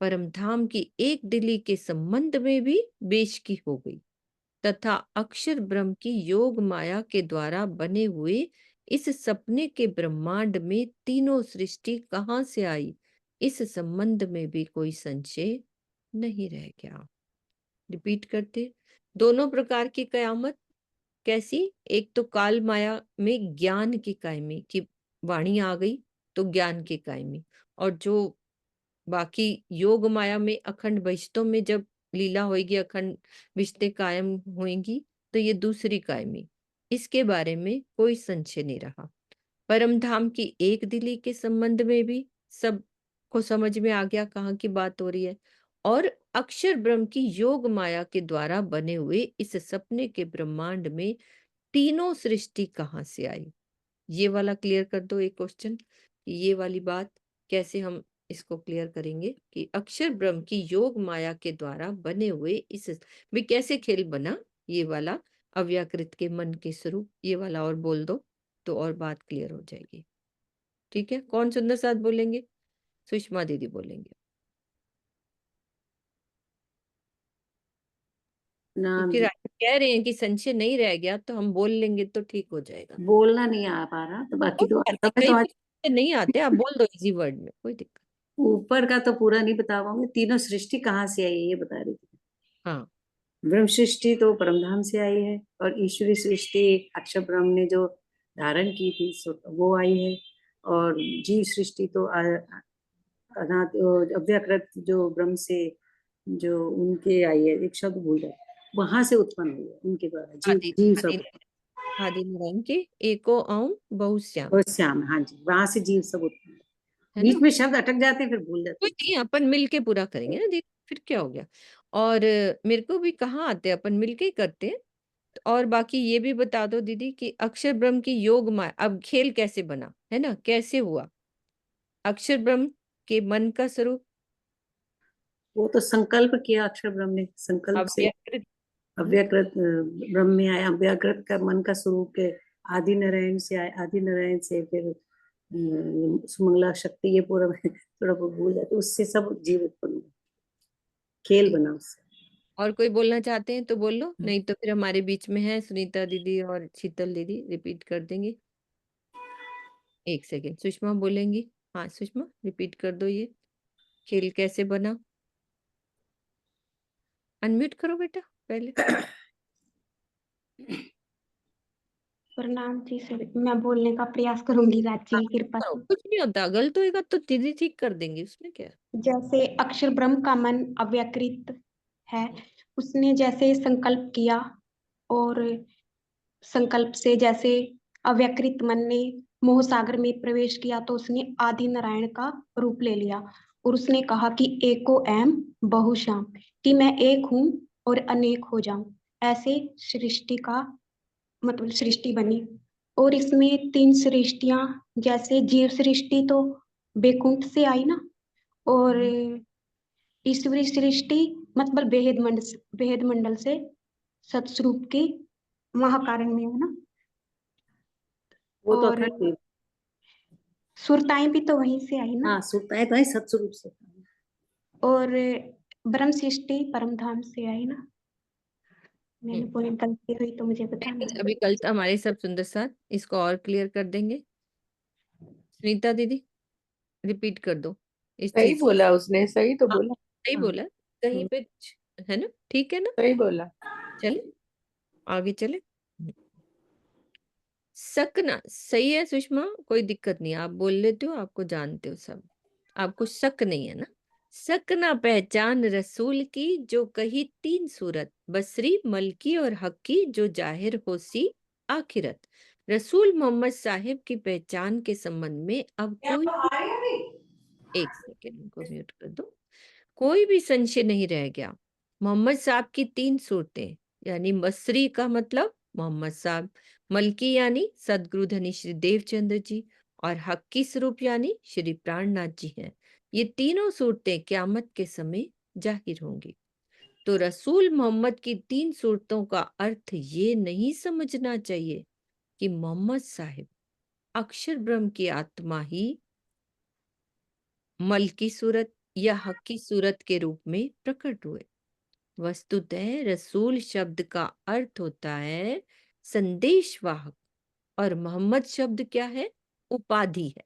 परमधाम की एक दिली के संबंध में भी बेशकी हो गई तथा अक्षर ब्रह्म की योग माया के द्वारा बने हुए इस सपने के ब्रह्मांड में तीनों सृष्टि कहाँ से आई, इस संबंध में भी कोई संशय नहीं रह गया। रिपीट करते, दोनों प्रकार की कयामत कैसी, एक तो काल माया में ज्ञान की कायमी की वाणी आ गई तो ज्ञान की कायमी, और जो बाकी योग माया में अखंड भविष्यों में जब लीला होगी, अखंड विश्ते कायम होंगी, तो ये दूसरी कायमी, इसके बारे में कोई संशय नहीं रहा। परम धाम की एक दिली के संबंध में भी सबको समझ में आ गया कहाँ की बात हो रही है, और अक्षर ब्रह्म की योग माया के द्वारा बने हुए इस सपने के ब्रह्मांड में तीनों सृष्टि कहाँ से आई। ये वाला क्लियर कर दो एक क्वेश्चन, ये वाली बात कैसे हम इसको क्लियर करेंगे कि अक्षर ब्रह्म की योग माया के द्वारा बने हुए इस भी कैसे खेल बना, ये वाला अव्याकृत के मन के स्वरूप, ये वाला और बोल दो तो और बात क्लियर हो जाएगी। ठीक है, कौन सुंदर साथ बोलेंगे? सुषमा दीदी बोलेंगे, ना क्योंकि राजा कह रहे हैं कि संशय नहीं रह गया तो हम बोल लेंगे तो ठीक हो जाएगा। बोलना नहीं आ पा रहा, तो बाकी तो कोई बात आता नहीं, है, कहीं तो पे संशय नहीं आते, आप बोल दो इजी वर्ड में, कोई दिक्कत। ऊपर का तो पूरा नहीं बता पाऊंगी। तीनों सृष्टि कहाँ से आई है ये बता रही थी। हाँ, ब्रह्म सृष्टि तो परमधाम से आई है, और ईश्वरी सृष्टि अक्षर ब्रह्म ने जो धारण की थी वो आई है, और जीव सृष्टि तो अव्याकृत जो ब्रह्म से जो उनके आई है, एक शब्द भूल जाए, वहां से उत्पन्न हुई है उनके द्वारा जीव आदि जीव आदि सब। आदि नारायण के एको ओम बहुश्याम, और श्याम, हाँ जी, वहां से जीव सब उत्पन्न हुए। है बीच ना। में शब्द अटक जाते हैं, फिर भूल जाते कोई हैं। नहीं, अपन मिलके पूरा करेंगे ना, देख फिर क्या हो गया। और मेरे को भी कहाँ आते हैं, अपन मिलके ही करते हैं। और बाकी ये भी बता दो दीदी कि अक्षर ब्रह्म की योग माया अब खेल कैसे बना, है ना, कैसे हुआ अक्षर ब्रह्म के मन का स्वरूप वो तो संकल्प किया अक्षर ब्रह्म ने, संकल्प से अव्याकृत। अव्याकृत ब्रह्म में आया। अव्याकृत का मन का स्वरूप के आदि नारायण से आए, आदि नारायण से फिर सुमंगला शक्ति, ये पूरा थोड़ा बहुत भूल जाते, उससे सब जीव उत्पन्न हुए, खेल बना उससे। और कोई बोलना चाहते हैं तो बोल लो, नहीं तो फिर हमारे बीच में है सुनीता दीदी और शीतल दीदी, रिपीट कर देंगे। एक सेकेंड, सुषमा बोलेंगी। हाँ सुषमा, रिपीट कर दो, ये खेल कैसे बना। अनम्यूट करो बेटा पहले। प्रणाम जी सर, मैं बोलने का प्रयास करूंगी राज्य की कृपा करो, से। कुछ नहीं होता, गलत होएगा तो दीदी ठीक कर देंगे, उसमें क्या है। जैसे अक्षर ब्रह्म का मन अव्यकृत है, उसने जैसे संकल्प किया और संकल्प से जैसे अव्यकृत मन ने मोह सागर में प्रवेश किया तो उसने आदि नारायण का रूप ले लिया और उसने कहा कि एको एम बहुश्याम, कि मैं एक हूं और अनेक हो जाऊं। ऐसे सृष्टि का मतलब सृष्टि बनी। और इसमें तीन सृष्टियां, जैसे जीव सृष्टि तो बैकुंठ से आई ना, और ईश्वरी सृष्टि मतलब बेहद मंडल से सतस्वरूप के महाकारण में है ना। वो तो और अखंड, सुरताएं भी तो वहीं से आई ना। हाँ, सुनता है तो है सत्स्वरूप से। और ब्रह्म सृष्टि परमधाम से आई ना। मैंने बोली गलती हुई तो मुझे बताना। अभी कल हमारे सब सुंदर साथ इसको और क्लियर कर देंगे। सुनीता दीदी रिपीट कर दो इस सही चीज। बोला उसने, सही तो हाँ, बोला। सही हाँ, बोला, कहीं पे है ना, ठीक है ना। सही बोला। चले आगे चले। सकना सही है सुषमा, कोई दिक्कत नहीं, आप बोल लेते हो, आपको जानते हो सब, आपको शक नहीं है ना। सकना पहचान रसूल की जो कही तीन सूरत, बसरी मलकी और हक्की जो जाहिर होसी आखिरत। रसूल मोहम्मद साहिब की पहचान के संबंध में अब कोई एक सेकेंड उनको म्यूट कर दो, कोई भी संशय नहीं रह गया। मोहम्मद साहब की तीन सूरतें, यानी मसरी का मतलब मोहम्मद साहब, मलकी यानी सदगुरु धनी श्री देवचंद्र जी, और हक्की स्वरूप यानी श्री प्राणनाथ जी हैं। ये तीनों सूरतें क्यामत के समय जाहिर होंगी। तो रसूल मोहम्मद की तीन सूरतों का अर्थ ये नहीं समझना चाहिए कि मोहम्मद साहिब अक्षर ब्रह्म की आत्मा ही मल की सूरत या हक की सूरत के रूप में प्रकट हुए। वस्तुतः रसूल शब्द का अर्थ होता है संदेशवाहक, और मोहम्मद शब्द क्या है? उपाधि है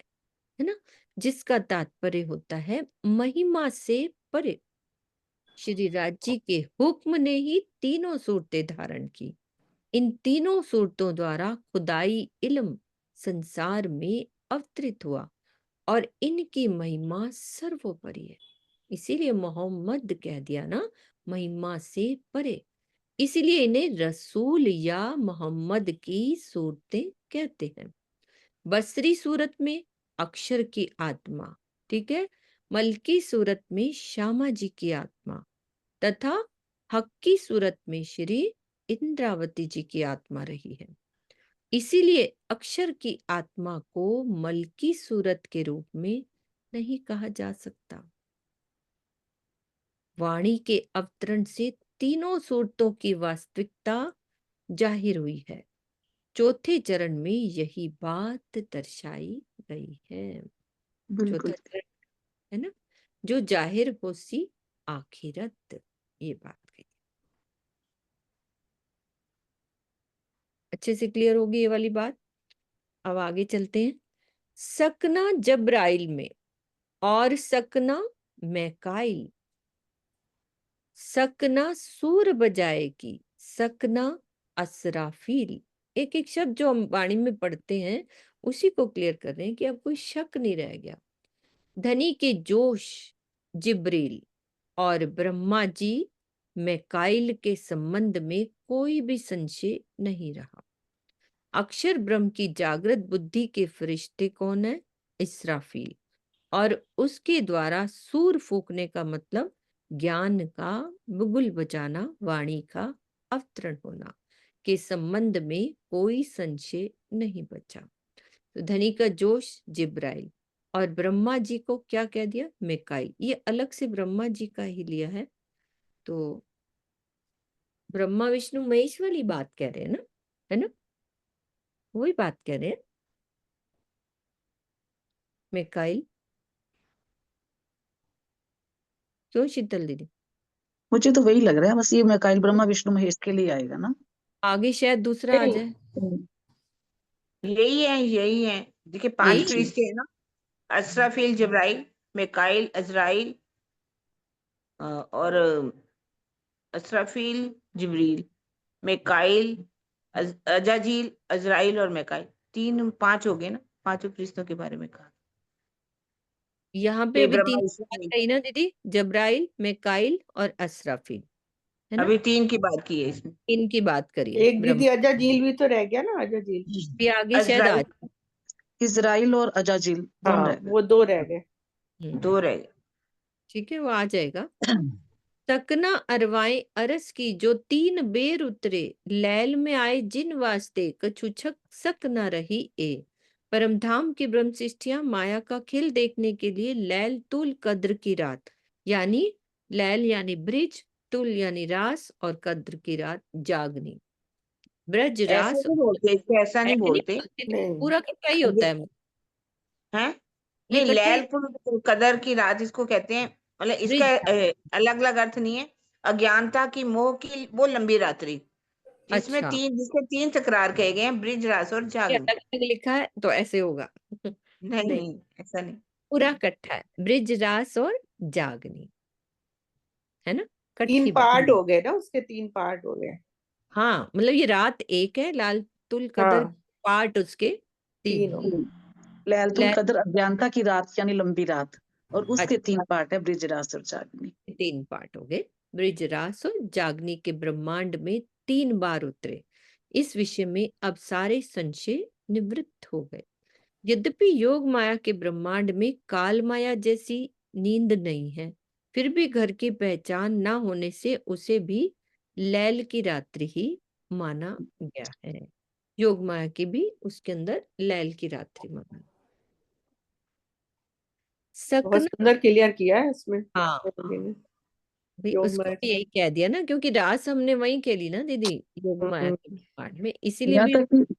ना, जिसका तात्पर्य होता है महिमा से परे। श्री राज जी के हुक्म ने ही तीनों सूरतें धारण की। इन तीनों सूरतों द्वारा खुदाई इल्म संसार में अवतरित हुआ और इनकी महिमा सर्वोपरि है। इसीलिए मोहम्मद कह दिया ना, महिमा से परे। इसीलिए इन्हें रसूल या मोहम्मद की सूरतें कहते हैं। बसरी सूरत में अक्षर की आत्मा, ठीक है, मलकी सूरत में श्यामा जी की आत्मा, तथा हक की सूरत में श्री इंद्रावती जी की आत्मा रही है। इसीलिए अक्षर की आत्मा को मलकी सूरत के रूप में नहीं कहा जा सकता। वाणी के अवतरण से तीनों सूरतों की वास्तविकता जाहिर हुई है। चौथे चरण में यही बात दर्शाई गई है। बिल्कुल। चौथा चरण है ना, जो जाहिर होसी आखिरत, ये बात कही। अच्छे से क्लियर होगी ये वाली बात। अब आगे चलते हैं। सकना जब्राइल में और सकना मैकाइल, सकना सूर बजाएगी, सकना असराफील। एक एक शब्द जो हम वाणी में पढ़ते हैं उसी को क्लियर कर रहे हैं कि अब कोई शक नहीं रह गया। धनी के जोश जिब्रील और ब्रह्मा जी मैकाइल के संबंध में कोई भी संशय नहीं रहा। अक्षर ब्रह्म की जागृत बुद्धि के फरिश्ते कौन है? इसराफील। और उसके द्वारा सूर फूकने का मतलब ज्ञान का बुगुल बजाना, वाणी का अवतरण होना के संबंध में कोई संशय नहीं बचा। तो धनी का जोश जिब्राइल और ब्रह्मा जी को क्या कह दिया? मिकाइल। ये अलग से ब्रह्मा जी का ही लिया है। तो ब्रह्मा विष्णु महेश वाली बात कह रहे हैं ना, है ना, वही बात कह रहे हैं। मिकाइल क्यों शीतल दीदी? मुझे तो वही लग रहा है, बस ये मिकाइल ब्रह्मा विष्णु महेश के लिए आएगा ना। आगे शायद दूसरा आ जाए। यही है। देखिए 5 यही फरिश्ते हैं ना, असराफील, जिब्राइल, मिकाइल, अजराइल, और असराफील, जिब्रील, मिकाइल, अजाजील, अजराइल और मिकाइल। 5 हो गए ना, 5 फरिश्तों के बारे में कहा। यहाँ पे ये अभी ब्रह्मा 3 विष्णु बात महेश। कही ना दीदी, जब्राइल, मिकाइल और असराफील, है ना, अभी 3 की बात की है इसमें। इनकी बात करिए। एक ब्रह्म दीदी अजाजील भी तो रह गया ना, अजाजील। भी आगे शायद अजराइल, आज। इजराइल और अजाजिल हाँ कौन रह गए? वो 2 रह गए। 2 रह गए। ठीक है, वो आ जाएगा। तकना अरवाएं अरस की जो 3 बेर उतरे, लैल में आए जिन वास्ते कछु छक सक न रही ए। परमधाम की ब्रह्म सृष्टियां माया का खेल देखने के लिए लैल तुल कद्र की रात, यानी लैल यानी ब्रिज, तुल यानी रास और कद्र की रात जागनी। ब्रज ऐसे रास नहीं बोलते, इसको ऐसा नहीं ऐसे नहीं बोलते बोलते, नहीं पूरा इकट्ठा ही होता है। हैं। ये नहीं, इकट्ठा ही लैलपुर कदर की रात इसको कहते हैं। मतलब इसका ब्रिज। अलग अलग अर्थ नहीं है। अज्ञानता की, मोह की वो लंबी रात्रि, अच्छा, जिसके 3 तकरार कहे गए हैं, ब्रिज, रास और ये जागनी। अलग अलग लिखा है तो ऐसे होगा। नहीं नहीं, नहीं, ऐसा नहीं। पूरा इकट्ठा है, ब्रिज रास और जागनी, है ना, 3 इकट्ठी बात। पार्ट हो गए ना, उसके 3 पार्ट हो गए। हाँ, मतलब ये रात एक है, लाल तुल कदर हाँ पार्ट उसके 3 3 हो है। गए। लैलतुल लैल कदर अज्ञानता की रात यानी लंबी रात, और उसके अच्छा, 3 पार्ट है ब्रिज रास और जागनी। 3 पार्ट हो गए। ब्रिज रास और जागनी के ब्रह्मांड में 3 बार उतरे। इस विषय में अब सारे संशय निवृत्त हो गए। यद्यपि योग माया के ब्रह्मांड में काल माया जैसी नींद नहीं है, फिर भी घर की पहचान ना होने से उसे भी लैल की रात्रि ही माना गया है। योग माया की भी उसके अंदर लैल की रात्रि माना। बहुत सकना, सुंदर क्लियर किया है इसमें हाँ दीदी ने। भाई, योग उसको माया भी यही कह दिया ना, क्योंकि रास हमने वही खेली ना दीदी, योग माया के ब्रह्मांड में, इसीलिए यहाँ भी तक कि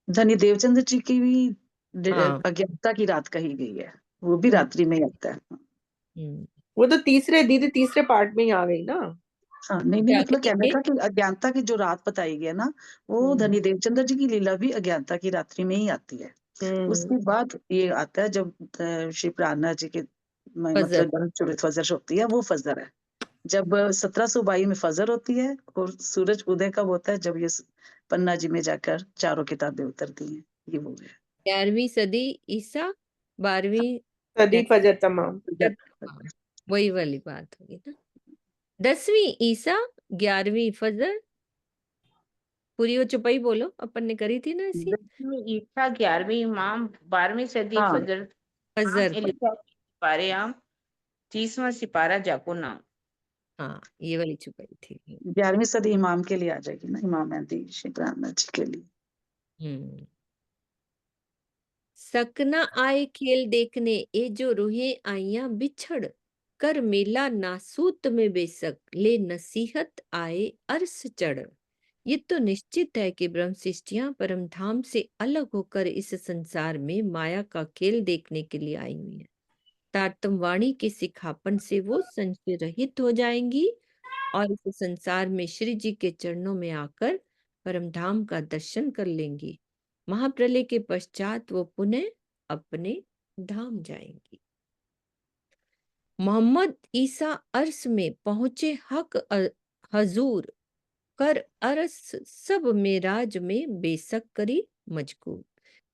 धनी देवचंद्र जी की भी हाँ। अज्ञानता की रात कही गई है, वो भी रात्रि में ही आता है। वो तो तीसरे पार्ट में ही आ गई ना। हाँ, नहीं क्या मतलब कहना करेंगे? था कि अज्ञानता की जो रात बताई गई है ना, वो हम्म धनी देवचंद्र जी की लीला भी अज्ञानता की रात्रि में ही आती है। उसके हम्म बाद ये आता है जब श्री प्राणनाथ जी के फजर। मतलब जब फजर होती है, वो फजर है। जब 1722 में फजर होती है और सूरज उदय कब होता है, जब ये पन्ना जी में जाकर चारों किताबें उतरती हैं, ये वो है। 11वीं सदी ईसा, 12वीं सदी फजर तमाम। हाँ, वही वाली बात होगी ना। 10वीं ईसा, 11वीं फजर। पूरी वो चौपाई बोलो, अपन ने करी थी ना ऐसी। 10वीं ईसा, 11वीं इमाम, 12वीं सदी हाँ, फजर, फजर पर। एलिसा सिपारे आम, 30वां सिपारा जाको नाम। हाँ, ये वाली चौपाई थी। 11वीं सदी इमाम के लिए आ जाएगी ना, इमाम मेहदी श्री प्राणनाथ जी के लिए। हम्म। सकना आए खेल देखने, ये जो रूहें आईया बिछड़ कर मेला नासूत में बेशक ले नसीहत आए अरस चढ़। ये तो निश्चित है कि ब्रह्म सृष्टियां परम धाम से अलग होकर इस संसार में माया का खेल देखने के लिए आई हुई है। तारतम वाणी के सिखापन से वो संशय रहित हो जाएंगी और इस संसार में श्री जी के चरणों में आकर परम धाम का दर्शन कर लेंगी। महाप्रलय के पश्चात वो पुनः अपने धाम जाएंगी। मोहम्मद ईसा अर्श में पहुंचे हक हजूर कर अरस सब मेराज में बेशक करी मजकूर।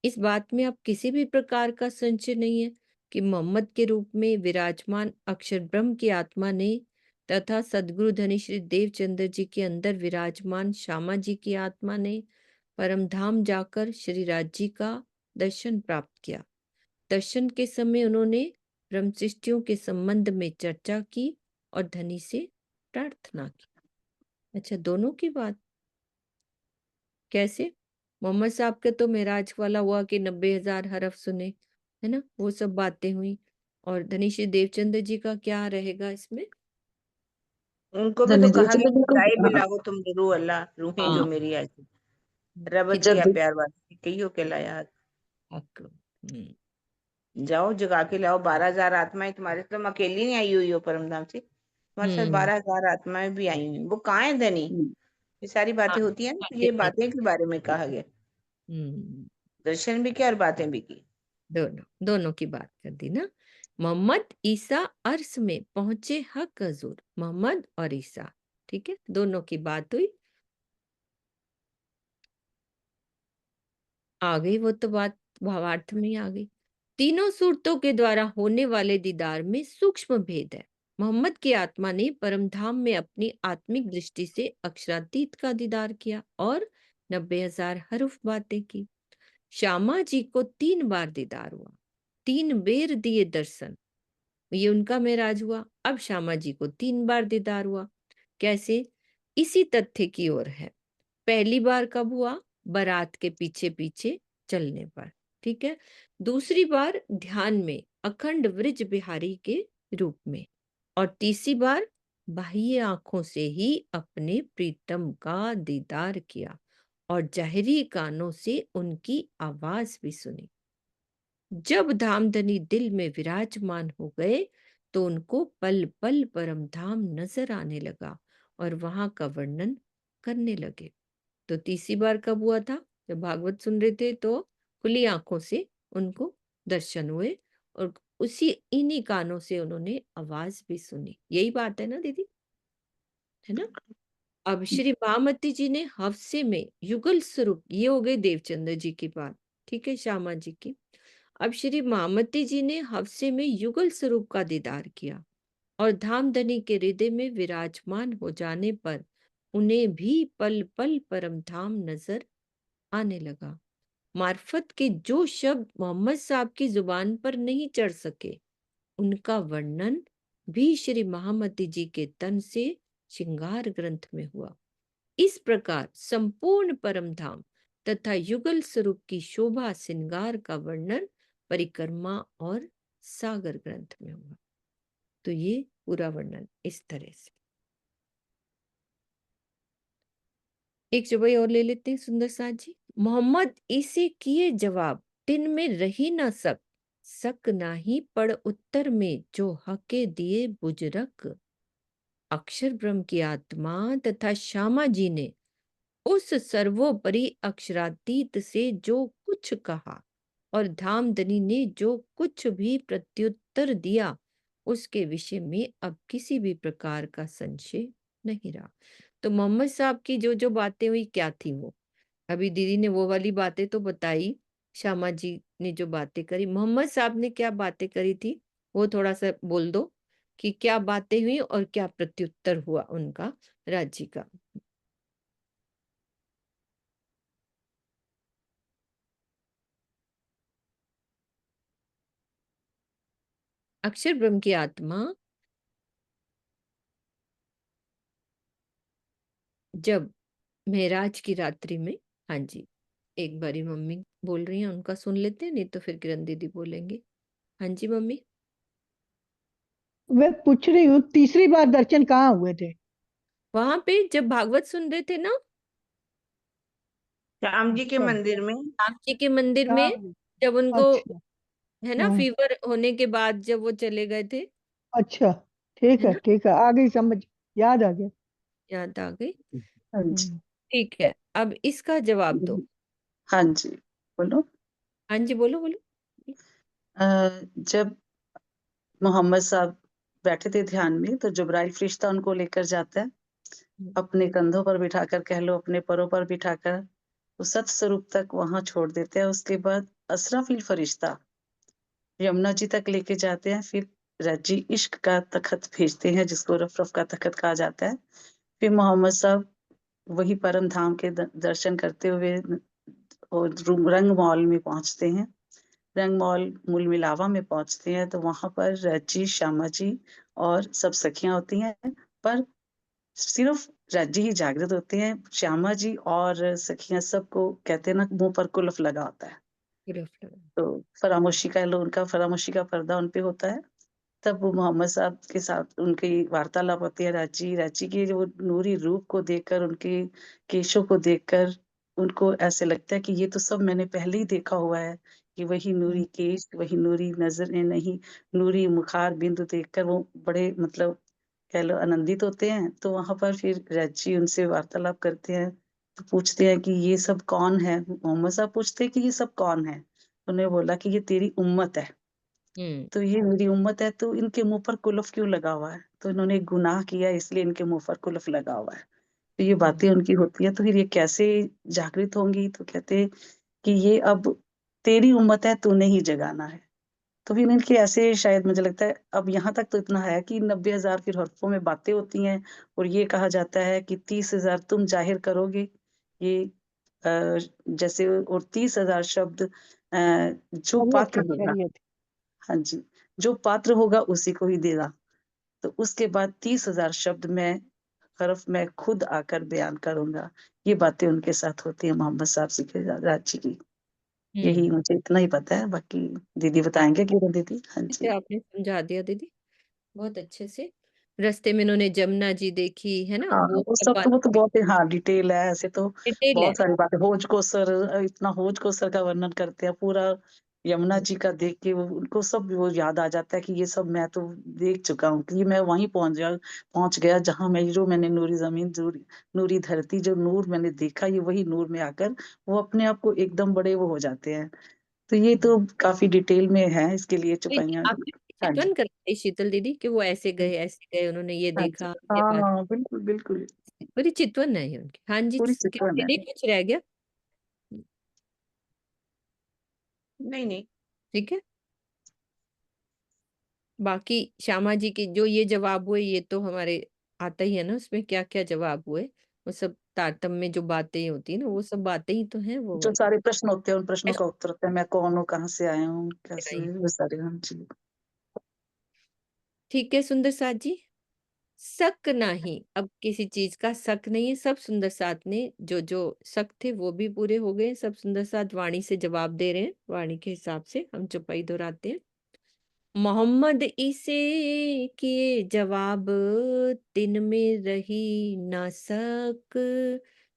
इस बात में अब किसी भी प्रकार का संशय नहीं है कि मोहम्मद के रूप में विराजमान अक्षर ब्रह्म की आत्मा ने तथा सदगुरु धनी श्री देवचंद्र जी के अंदर विराजमान श्यामा जी की आत्मा ने परम धाम जाकर श्री राज जी का दर्शन प्राप्त किया। दर्शन के समय उन्होंने ब्रह्म सृष्टियों के संबंध में चर्चा की और धनी से प्रार्थना की। अच्छा, दोनों की बात कैसे? मोहम्मद साहब के तो मेराज वाला हुआ कि 90,000 हरफ सुने, है ना, वो सब बातें हुई। और धनी श्री देवचंद्र जी का क्या रहेगा इसमें? उनको भी तो धनी कहा गया देवचंद्र जी को गाय हाँ, मिलाओ तुम रूह अल्लाह, रूहें जो हाँ, मेरी आज कि रब जब किया प्यार वाली कहियो के लाया। हक। जाओ जगा के लाओ 12,000 आत्माएं तुम्हारे, तुम अकेली नहीं आई हुई हो परमधाम से, तुम्हारे साथ हम्म। 12,000 आत्माएं भी आई हुई। वो कहाँ है धनी? ये सारी हाँ, बातें होती है ना, तो ये बातें के बारे में कहा गया। हम्म, दर्शन भी किया और बातें भी की। दोनों दोनों की बात कर दी ना। मोहम्मद ईसा अर्श में पहुंचे हक हजूर, मोहम्मद और ईसा, ठीक है, दोनों की बात हुई। आ गई वो तो बात, भावार्थ में ही आ गई। तीनों सूरतों के द्वारा होने वाले दीदार में सूक्ष्म भेद है। मोहम्मद की आत्मा ने परम धाम में अपनी आत्मिक दृष्टि से अक्षरातीत का दीदार किया और 90,000 हरुफ बातें की। श्यामा जी को 3 बार दीदार हुआ, 3 बेर दिए दर्शन, ये उनका मेराज हुआ। अब श्यामा जी को 3 बार दीदार हुआ। कैसे? इसी तथ्य की ओर है। पहली बार कब हुआ? बारात के पीछे पीछे चलने पर, ठीक है। दूसरी बार ध्यान में अखंड वृज बिहारी के रूप में, और तीसरी बार बाह्य आंखों से ही अपने प्रीतम का दीदार किया और जाहिरी कानों से उनकी आवाज भी सुनी। जब धामधनी दिल में विराजमान हो गए तो उनको पल पल परम धाम नजर आने लगा और वहां का वर्णन करने लगे। तो तीसरी बार कब हुआ था? जब भागवत सुन रहे थे तो खुली आंखों से उनको दर्शन हुए और उसी इन्हीं कानों से उन्होंने आवाज भी सुनी। यही बात है ना दीदी, है ना। अब श्री महामती जी ने हफ्से में युगल स्वरूप, ये हो गई देवचंद्र जी की बात, ठीक है, श्यामा जी की। अब श्री महामती जी ने हफ्से में युगल स्वरूप का दीदार किया और धामधनी के हृदय में विराजमान हो जाने पर उन्हें भी पल पल परम धाम नजर आने लगा। मार्फत के जो शब्द मोहम्मद साहब की जुबान पर नहीं चढ़ सके, उनका वर्णन भी श्री महामती जी के तन से श्रृंगार ग्रंथ में हुआ। इस प्रकार संपूर्ण परम धाम तथा युगल स्वरूप की शोभा श्रृंगार का वर्णन परिक्रमा और सागर ग्रंथ में हुआ। तो ये पूरा वर्णन इस तरह से। एक चौपाई और ले लेते हैं सुंदर साथ जी। मोहम्मद इसे किए जवाब, तिन में रही न सक, सक नाही पड़ उत्तर में, जो हके दिए बुजरक। अक्षर ब्रह्म की आत्मा तथा श्यामा जी ने उस सर्वोपरि अक्षरातीत से जो कुछ कहा और धामधनी ने जो कुछ भी प्रत्युत्तर दिया, उसके विषय में अब किसी भी प्रकार का संशय नहीं रहा। तो मोहम्मद साहब की जो जो बातें हुई क्या थी वो, अभी दीदी ने वो वाली बातें तो बताई, श्यामा जी ने जो बातें करी, मोहम्मद साहब ने क्या बातें करी थी वो थोड़ा सा बोल दो कि क्या बातें हुई और क्या प्रत्युत्तर हुआ उनका राज्य का। अक्षर ब्रह्म की आत्मा जब मेराज की रात्रि में, हाँ जी, एक बारी मम्मी बोल रही हैं, उनका सुन लेते हैं, नहीं तो फिर किरण दीदी बोलेंगे। हाँ जी मम्मी। मैं पूछ रही हूँ तीसरी बार दर्शन कहाँ हुए थे? वहां पे जब भागवत सुन रहे थे ना, श्याम जी के अच्छा, मंदिर में। राम जी के मंदिर में, हाँ, जब उनको अच्छा, है ना हाँ, फीवर होने के बाद जब वो चले गए थे, अच्छा, ठीक है है, ना, ठीक है, आ गई समझ, याद आ गया। याद आ गई। हाँ जी। हम्म, ठीक है, अब इसका जवाब दो। हाँ जी, बोलो। हाँ जी बोलो बोलो। जब मोहम्मद साहब बैठे थे ध्यान में, तो जब्राइल फरिश्ता उनको लेकर जाता है, अपने कंधों पर बिठाकर, कह लो अपने परों पर बिठाकर, वो सत स्वरूप तक वहां छोड़ देते हैं। उसके बाद असराफील फरिश्ता यमुना जी तक लेके जाते हैं। फिर रज्जी इश्क का तखत भेजते हैं, जिसको रफ रफ का तखत कहा जाता है। फिर मोहम्मद साहब वही परम धाम के दर्शन करते हुए और रंग मॉल में पहुंचते हैं। रंग मॉल मूल मिलावा में पहुंचते हैं, तो वहां पर रज्जी, श्यामा जी और सब सखियां होती हैं। पर सिर्फ रज्जी ही जागृत होते हैं। श्यामा जी और सखियां सबको कहते हैं ना, मुंह पर कुलफ लगा होता है, गिरफ्त लगा। तो फरामोशी का उनका फरामोशी का पर्दा उन पे होता है। तब वो मोहम्मद साहब के साथ उनकी वार्तालाप होती है। रांची रांची के जो नूरी रूप को देखकर, उनके केशों को देखकर उनको ऐसे लगता है कि ये तो सब मैंने पहले ही देखा हुआ है, कि वही नूरी केश, वही नूरी नजरें, नहीं नूरी मुखार बिंदु देखकर वो बड़े मतलब कह लो आनंदित होते हैं। तो वहां पर फिर रांची उनसे वार्तालाप करते हैं, तो पूछते हैं कि ये सब कौन है। मोहम्मद साहब पूछते हैं कि ये सब कौन है। उन्हें बोला कि ये तेरी उम्मत है, तो ये मेरी उम्मत है, तो इनके मुंह पर कुलफ क्यों लगा हुआ है। तो इन्होंने एक गुनाह किया, इसलिए इनके मुंह पर कुलफ लगा हुआ है। तो ये बातें उनकी होती है। तो फिर ये कैसे जागृत होंगी, तो कहते हैं कि ये अब तेरी उम्मत है, तूने ही जगाना है। तो फिर इनके ऐसे शायद मुझे लगता है, अब यहाँ तक तो इतना है कि 90,000 फिर हरफों में बातें होती हैं, और ये कहा जाता है कि 30,000 तुम जाहिर करोगे, ये जैसे, और 30,000 शब्द जो खैरियत पात्र थी, होगा, खैरियत। हाँ जी, जो पात्र होगा उसी को ही देगा। तो उसके बाद 30,000 शब्द मैं हरफ मैं खुद आकर बयान करूंगा। ये बातें उनके साथ होती है मोहम्मद साहब सिखे राजी की। यही मुझे इतना ही पता है, बाकी दीदी बताएंगे, किरण दीदी। हाँ से जी। आपने समझा दिया दीदी, बहुत अच्छे से। रास्ते में इन्होंने जमुना जी देखी है ना, हाँ, वो वो सब सब तो, वो तो बात बहुत हाँ डिटेल है, ऐसे तो डिटेल है। बहुत सारी बातें। होज कोसर, इतना होज कोसर का वर्णन करते हैं पूरा, यमुना जी का देख के वो उनको सब वो याद आ जाता है कि ये सब मैं तो देख चुका हूँ, कि मैं वहीं पहुंच गया जहां मैं, जो मैंने नूरी जमीन, नूरी धरती, जो नूर मैंने देखा, ये वही नूर में आकर वो अपने आप को एकदम बड़े वो हो जाते हैं। तो ये तो काफी डिटेल में है, इसके लिए चुपाइयाँ। आपने हाँ जी, चित्वन करवाई शीतल दीदी कि वो ऐसे गए उन्होंने ये हाँ जी, देखा, ये बात, हाँ बिल्कुल बिल्कुल, पूरी चित्वन है उनकी। हाँ जी पूरी चित्रण है। दीदी कुछ रह गया? नहीं नहीं। ठीक है, बाकी श्यामा जी के जो ये जवाब हुए, ये तो हमारे आता ही है ना, उसमें क्या क्या जवाब हुए, वो सब तारतम्य में जो बातें होती है ना, वो सब बातें ही तो हैं वो जो वाली। सारे प्रश्न होते हैं, उन प्रश्नों का उत्तर होता है, मैं कौन हूँ, कहाँ से आया हूँ, कैसे, वो सारे। हाँ जी। ठीक है सुंदर साथ जी, शक नहीं, अब किसी चीज का शक नहीं है। सब सुंदर साथ ने जो जो शक थे वो भी पूरे हो गए। सब सुंदर साथ वाणी से जवाब दे रहे हैं, वाणी के हिसाब से हम चौपाई दोहराते हैं। मोहम्मद इसे किए जवाब, तिन में रही ना शक।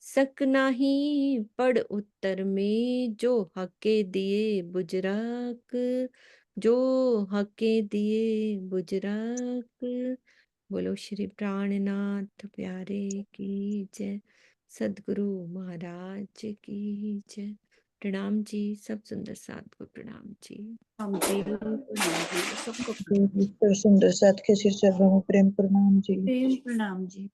शक नहीं पड़ उत्तर में, जो हके दिए बुजरक। जो हके दिए बुजरक। बोलो श्री प्राणनाथ प्यारे की जय। सदगुरु महाराज की जय। प्रणाम जी, सब सुंदर साथ को प्रणाम जी। हम जी सबको ईश्वर सुंदर साथ के शीर्षक में प्रेम प्रणाम जी। प्रेम प्रणाम जी।